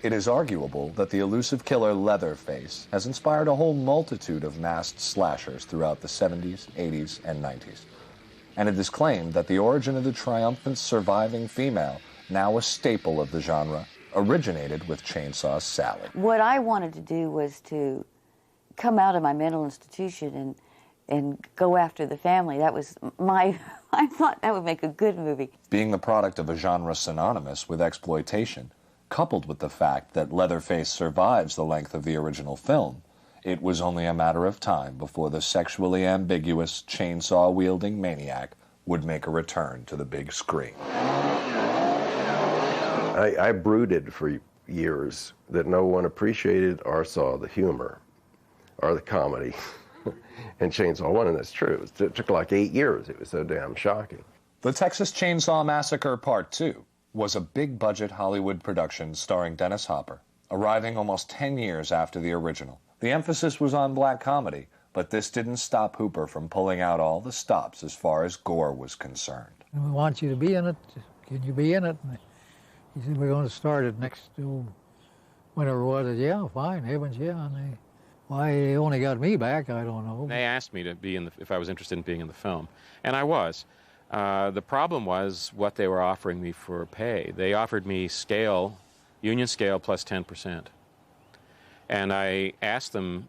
It is arguable that the elusive killer Leatherface has inspired a whole multitude of masked slashers throughout the 70s, 80s, and 90s. And it is claimed that the origin of the triumphant surviving female, now a staple of the genre, originated with Chainsaw Sally. What I wanted to do was to come out of my mental institution and go after the family. That was my... I thought that would make a good movie. Being the product of a genre synonymous with exploitation, coupled with the fact that Leatherface survives the length of the original film, it was only a matter of time before the sexually ambiguous, chainsaw-wielding maniac would make a return to the big screen. I brooded for years that no one appreciated or saw the humor or the comedy in Chainsaw 1, and that's true. It took like 8 years. It was so damn shocking. The Texas Chainsaw Massacre Part 2 was a big-budget Hollywood production starring Dennis Hopper, arriving almost 10 years after the original. The emphasis was on black comedy, but this didn't stop Hooper from pulling out all the stops as far as gore was concerned. We want you to be in it. Can you be in it? And he said, we're going to start it next, whenever it was. Yeah, fine, heavens, yeah. And why they only got me back, I don't know. They asked me to be in if I was interested in being in the film, and I was. The problem was what they were offering me for pay. They offered me scale, union scale plus 10%. And I asked them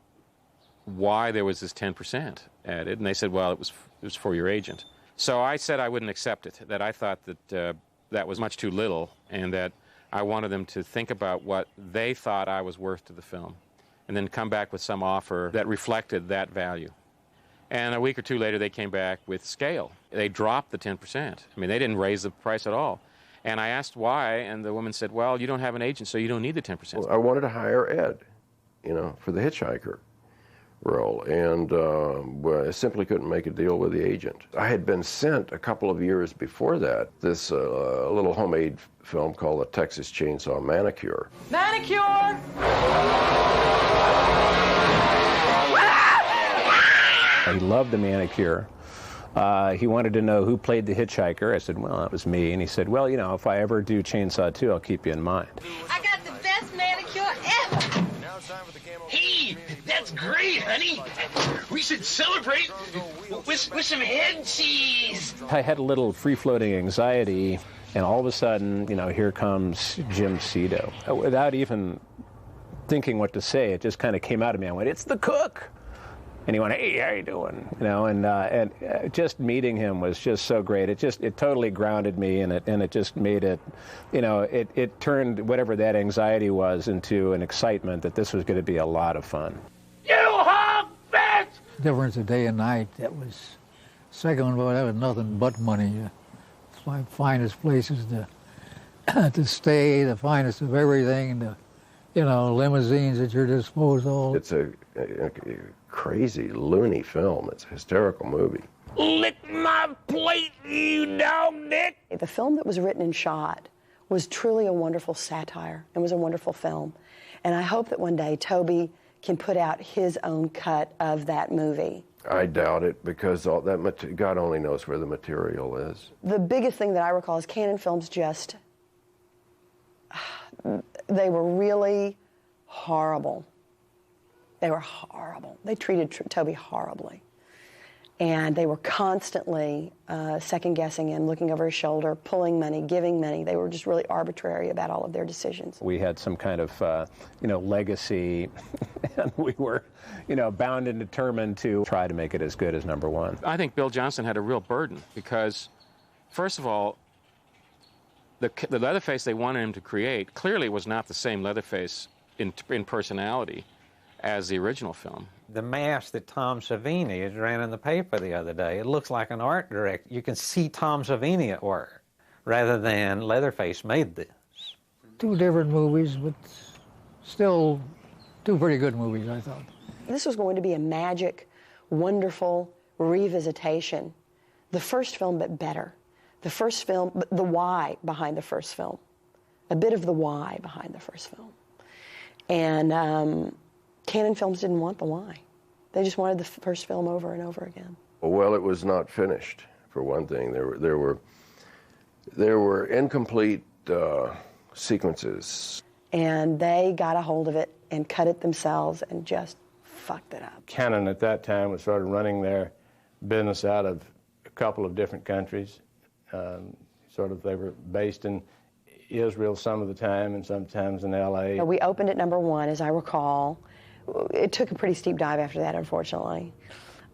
why there was this 10% added, and they said, well, it was for your agent. So I said I wouldn't accept it, that I thought that that was much too little, and that I wanted them to think about what they thought I was worth to the film, and then come back with some offer that reflected that value. And a week or two later, they came back with scale. They dropped the 10%. I mean, they didn't raise the price at all. And I asked why, and the woman said, well, you don't have an agent, so you don't need the 10%. Well, I wanted to hire Ed, for the hitchhiker role, and well, I simply couldn't make a deal with the agent. I had been sent a couple of years before that this little homemade film called The Texas Chainsaw Manicure. Manicure! He loved the manicure. He wanted to know who played the hitchhiker. I said, well, that was me. And he said, well, if I ever do Chainsaw 2, I'll keep you in mind. I got the best manicure ever! Hey, that's great, honey! We should celebrate with some head cheese! I had a little free-floating anxiety, and all of a sudden, here comes Jim Cito. Without even thinking what to say, it just kind of came out of me. I went, it's the cook! And he went, hey, how you doing? And just meeting him was just so great. It totally grounded me, and it just made it, it turned whatever that anxiety was into an excitement that this was going to be a lot of fun. You hog bitch! Difference of day and night. That was second one, but that was nothing but money. It's my finest places to stay, the finest of everything, limousines at your disposal. It's a crazy, loony film. It's a hysterical movie. Lick my plate, you dog dick! The film that was written and shot was truly a wonderful satire. It was a wonderful film. And I hope that one day Toby can put out his own cut of that movie. I doubt it, because all that God only knows where the material is. The biggest thing that I recall is Cannon Films they were really horrible. They were horrible. They treated Toby horribly. And they were constantly second-guessing him, looking over his shoulder, pulling money, giving money. They were just really arbitrary about all of their decisions. We had some kind of, legacy, and we were, bound and determined to try to make it as good as number one. I think Bill Johnson had a real burden because, first of all, the Leatherface they wanted him to create clearly was not the same Leatherface in personality as the original film. The mask that Tom Savini ran in the paper the other day, it looks like an art director. You can see Tom Savini at work rather than Leatherface made this. Two different movies, but still two pretty good movies, I thought. This was going to be a magic, wonderful revisitation. The first film, but better. The first film, the why behind the first film. A bit of the why behind the first film. And Cannon Films didn't want the why. They just wanted the first film over and over again. Well, it was not finished, for one thing. There were incomplete sequences. And they got a hold of it and cut it themselves and just fucked it up. Cannon at that time was sort of running their business out of a couple of different countries. They were based in Israel some of the time and sometimes in L.A. We opened at number one, as I recall. It took a pretty steep dive after that, unfortunately.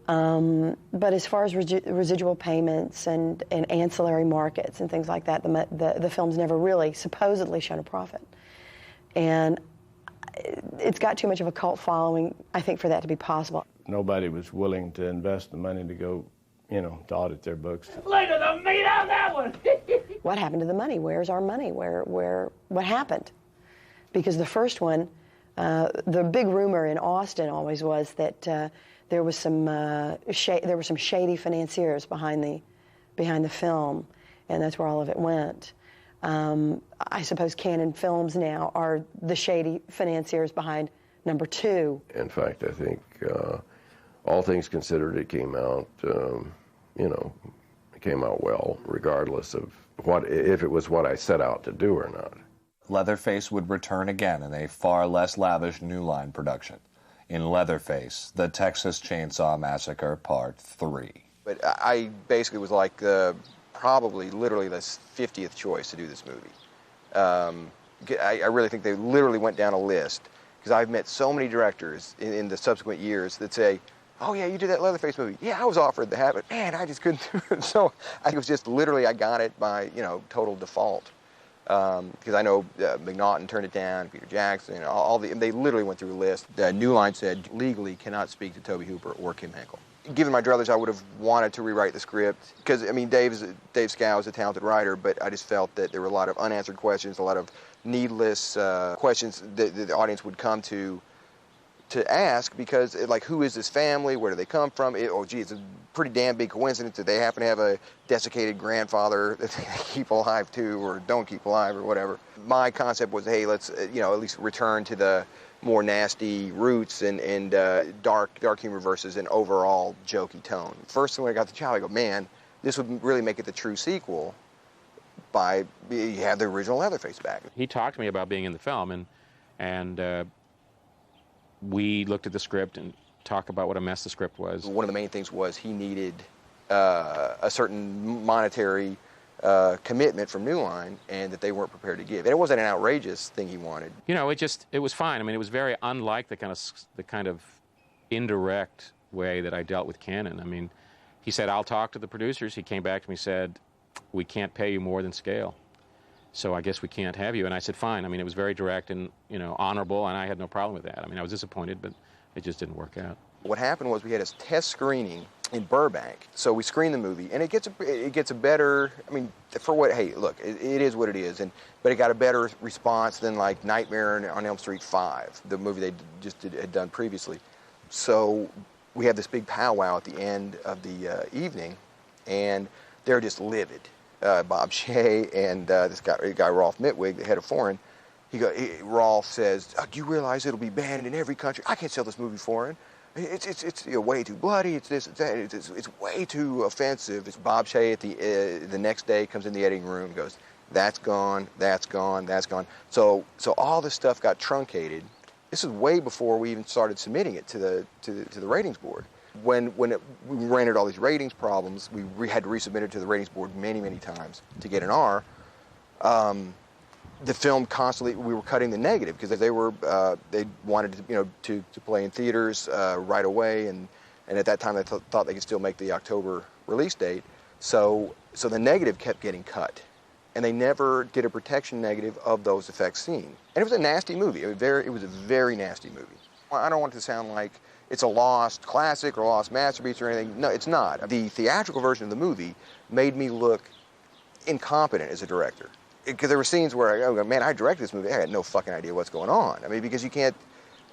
But as far as residual payments and ancillary markets and things like that, the film's never really supposedly shown a profit. And it's got too much of a cult following, I think, for that to be possible. Nobody was willing to invest the money to go, to audit their books. Look at the meat on that one! What happened to the money? Where's our money? What happened? Because the first one, the big rumor in Austin always was that there were some shady financiers behind the film, and that's where all of it went. I suppose Canon Films now are the shady financiers behind number 2. In fact, I think all things considered, it came out, it came out well, regardless of if it was what I set out to do or not. Leatherface would return again in a far less lavish New Line production, in Leatherface, The Texas Chainsaw Massacre Part 3. But I basically was like probably literally the 50th choice to do this movie. I really think they literally went down a list, because I've met so many directors in the subsequent years that say, oh yeah, you did that Leatherface movie. Yeah, I was offered to have it. Man, I just couldn't do it. So I was just literally, I got it by, total default. Because I know McNaughton turned it down, Peter Jackson, they literally went through a list. New Line said legally cannot speak to Tobe Hooper or Kim Henkel. Given my druthers, I would have wanted to rewrite the script, because Dave Scow is a talented writer, but I just felt that there were a lot of unanswered questions, a lot of needless questions that the audience would come to ask, because like, who is this family? Where do they come from? It's a pretty damn big coincidence that they happen to have a desiccated grandfather that they keep alive too, or don't keep alive, or whatever. My concept was, hey, let's at least return to the more nasty roots and dark humor versus an overall jokey tone. First, when I got the job, I go, man, this would really make it the true sequel by you have the original Leatherface back. He talked to me about being in the film, and we looked at the script and talked about what a mess the script was. One of the main things was he needed a certain monetary commitment from New Line, and that they weren't prepared to give. And it wasn't an outrageous thing he wanted. It was fine. I mean, it was very unlike the kind of indirect way that I dealt with Canon. I mean, he said, I'll talk to the producers. He came back to me and said, we can't pay you more than scale, so I guess we can't have you. And I said, fine. I mean, it was very direct and, honorable, and I had no problem with that. I mean, I was disappointed, but it just didn't work out. What happened was we had a test screening in Burbank, so we screened the movie, and it gets a better, I mean, hey, look, it is what it is, but it got a better response than like Nightmare on Elm Street 5, the movie they had done previously. So we had this big powwow at the end of the evening, and they're just livid. Bob Shea and this guy Rolf Mitwig, the head of Foreign, Rolf says, do you realize it'll be banned in every country? I can't sell this movie foreign. It's way too bloody. It's this, it's that. It's way too offensive. It's Bob Shea at the next day comes in the editing room and goes, that's gone, that's gone, that's gone. So all this stuff got truncated. This is way before we even started submitting it to the ratings board. When we ran into all these ratings problems, we had to resubmit it to the ratings board many, many times to get an R. The film constantly, we were cutting the negative, because they wanted to play in theaters right away, and at that time they thought they could still make the October release date. So the negative kept getting cut, and they never did a protection negative of those effects seen. And it was a nasty movie. It was a very nasty movie. I don't want it to sound like it's a lost classic or a lost masterpiece or anything. No, it's not. The theatrical version of the movie made me look incompetent as a director. Because there were scenes where I go, man, I directed this movie. I had no fucking idea what's going on. I mean, because you can't.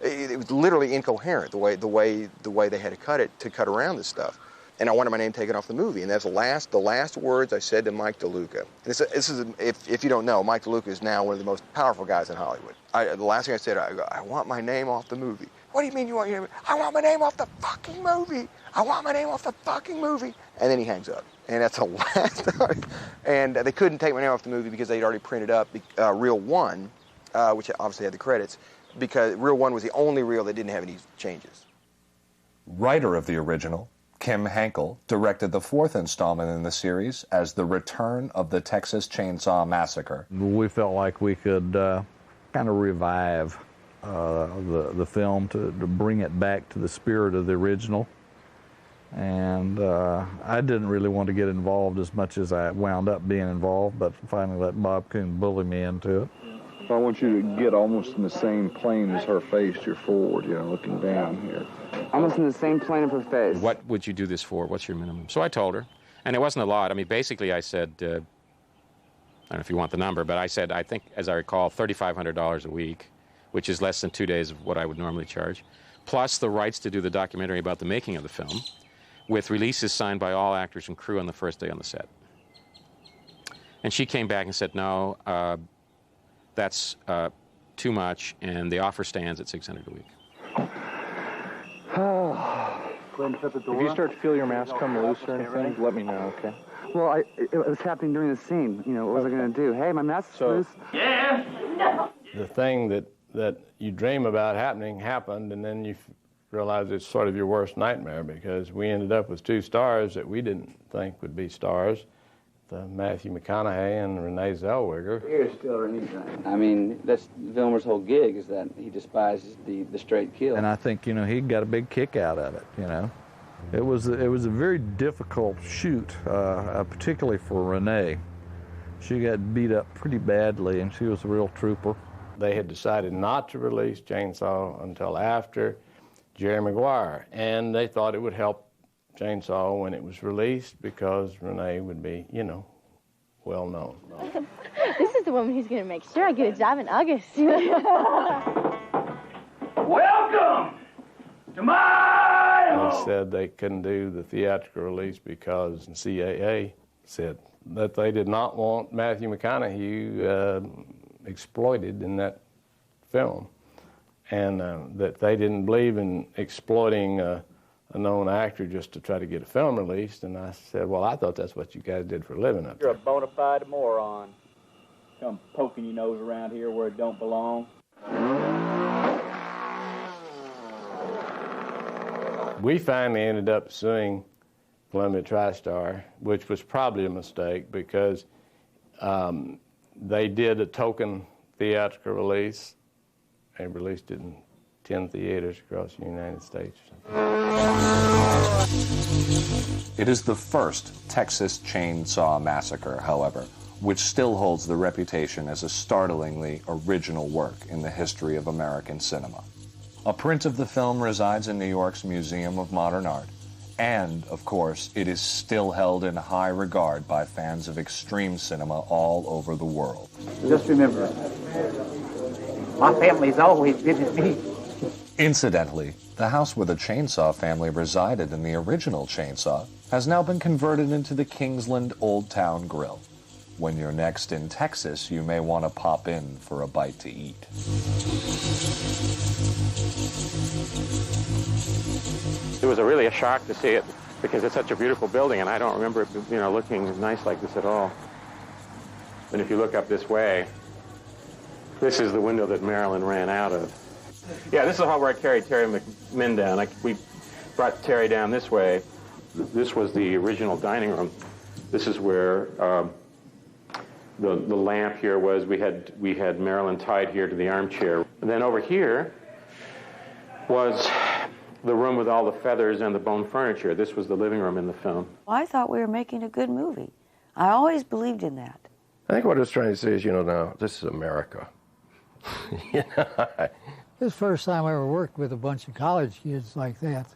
It was literally incoherent the way they had to cut around this stuff. And I wanted my name taken off the movie. And that's the last words I said to Mike DeLuca. And this is if you don't know, Mike DeLuca is now one of the most powerful guys in Hollywood. The last thing I said, I want my name off the movie. What do you mean you want your name? I want my name off the fucking movie. I want my name off the fucking movie. And then he hangs up. And that's the last time. And they couldn't take my name off the movie because they'd already printed up Reel 1, which obviously had the credits, because Reel 1 was the only reel that didn't have any changes. Writer of the original, Kim Henkel, directed the 4th installment in the series as The Return of the Texas Chainsaw Massacre. We felt like we could kind of revive the film to bring it back to the spirit of the original. And I didn't really want to get involved as much as I wound up being involved, but finally let Bob Kuhn bully me into it. I want you to get almost in the same plane as her face. You're forward, looking down here. Almost in the same plane of her face. What would you do this for? What's your minimum? So I told her, and it wasn't a lot. I mean, basically I said, I don't know if you want the number, but I said, I think, as I recall, $3,500 a week, which is less than 2 days of what I would normally charge, plus the rights to do the documentary about the making of the film, with releases signed by all actors and crew on the first day on the set. And she came back and said, no, that's too much, and the offer stands at $600 a week. If you start to feel your mask come loose or anything, let me know, okay? Well, it was happening during the scene. You know, what was I going to do? Hey, my mask's loose. Yeah. No. The thing that you dream about happened, and then you realize it's sort of your worst nightmare, because we ended up with 2 stars that we didn't think would be stars, Matthew McConaughey and Renee Zellweger. You're still anything. I mean, that's Vilmer's whole gig, is that he despises the straight kill. And I think, you know, he got a big kick out of it, you know. It was a very difficult shoot, particularly for Renee. She got beat up pretty badly, and she was a real trooper. They had decided not to release Chainsaw until after Jerry Maguire, and they thought it would help Chainsaw when it was released because Renee would be, you know, well known. This is the woman who's going to make sure I get a job in August. Welcome to my home. They said they couldn't do the theatrical release because the CAA said that they did not want Matthew McConaughey exploited in that film, and that they didn't believe in exploiting a known actor just to try to get a film released. And I said, well, I thought that's what you guys did for a living up there. You're a bona fide moron. Come poking your nose around here where it don't belong. We finally ended up suing Columbia TriStar, which was probably a mistake because they did a token theatrical release. They released it in 10 theaters across the United States. It is the first Texas Chainsaw Massacre, however, which still holds the reputation as a startlingly original work in the history of American cinema. A print of the film resides in New York's Museum of Modern Art, and, of course, it is still held in high regard by fans of extreme cinema all over the world. Just remember, my family's always been with me. Incidentally, the house where the Chainsaw family resided in the original Chainsaw has now been converted into the Kingsland Old Town Grill. When you're next in Texas, you may want to pop in for a bite to eat. It was really a shock to see it because it's such a beautiful building, and I don't remember it, you know, looking nice like this at all. And if you look up this way, this is the window that Marilyn ran out of. Yeah, this is the hall where I carried Terry McMinn down. We brought Terry down this way. This was the original dining room. This is where the lamp here was. We had Marilyn tied here to the armchair. And then over here was the room with all the feathers and the bone furniture. This was the living room in the film. I thought we were making a good movie. I always believed in that. I think what I was trying to say is, you know, now, this is America. You know, This is the first time I ever worked with a bunch of college kids like that.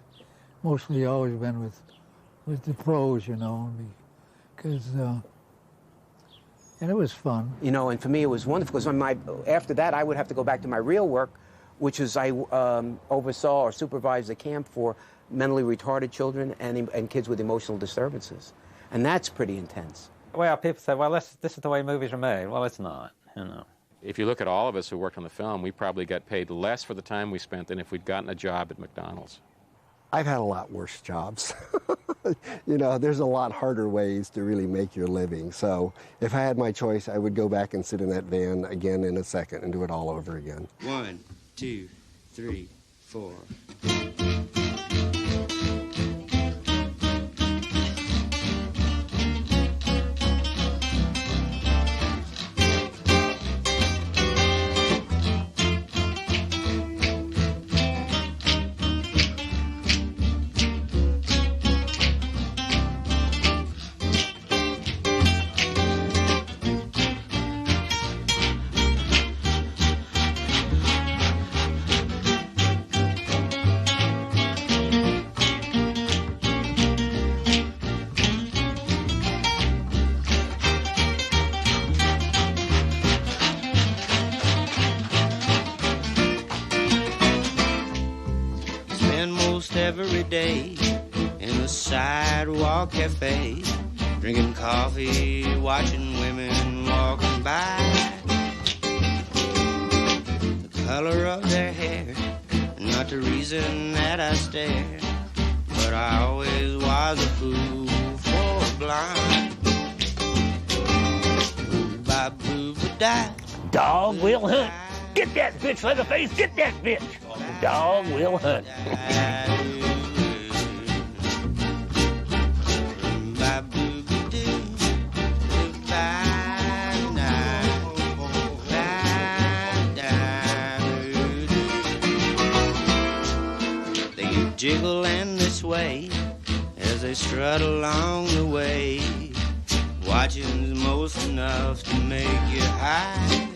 Mostly always been with the pros, you know, because, and it was fun. You know, and for me it was wonderful because after that I would have to go back to my real work, which is I oversaw or supervised a camp for mentally retarded children and kids with emotional disturbances. And that's pretty intense. Well, people say, well, this is the way movies are made. Well, it's not, you know. If you look at all of us who worked on the film, we probably got paid less for the time we spent than if we'd gotten a job at McDonald's. I've had a lot worse jobs. You know, there's a lot harder ways to really make your living. So if I had my choice, I would go back and sit in that van again in a second and do it all over again. 1, 2, 3, 4. Every day in a sidewalk cafe, drinking coffee, watching women walking by. The color of their hair, not the reason that I stare, but I always was a fool for a blind. Boo-ba-boo-ba-die. Dog will hunt. Get that bitch, Leatherface. Get that bitch. Dog will hunt. They jiggle and they sway as they strut along the way. Watching's most enough to make you high.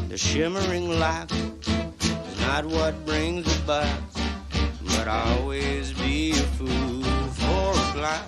The shimmering light is not what brings the buzz, but I'll always be a fool for a fly.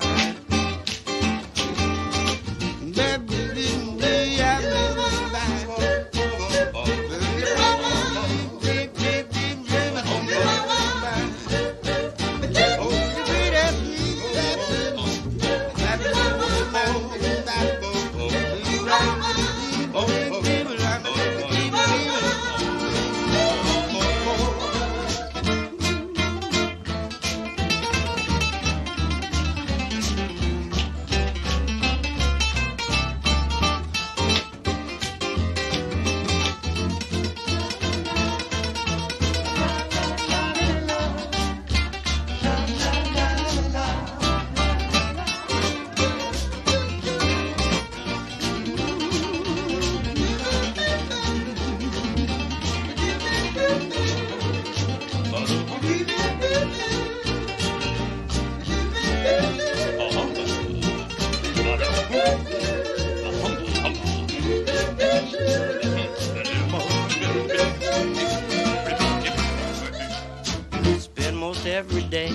Every day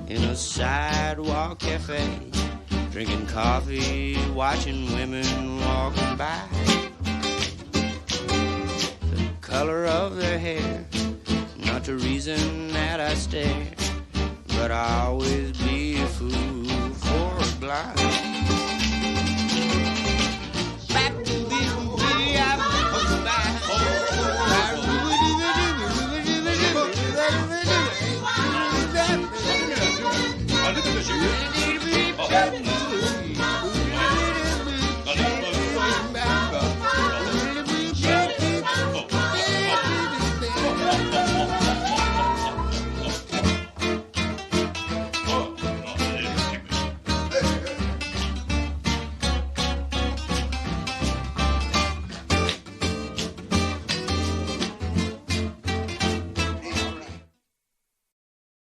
in a sidewalk cafe, drinking coffee, watching women walking by. The color of their hair, not the reason that I stare, but I always be a fool for a blind.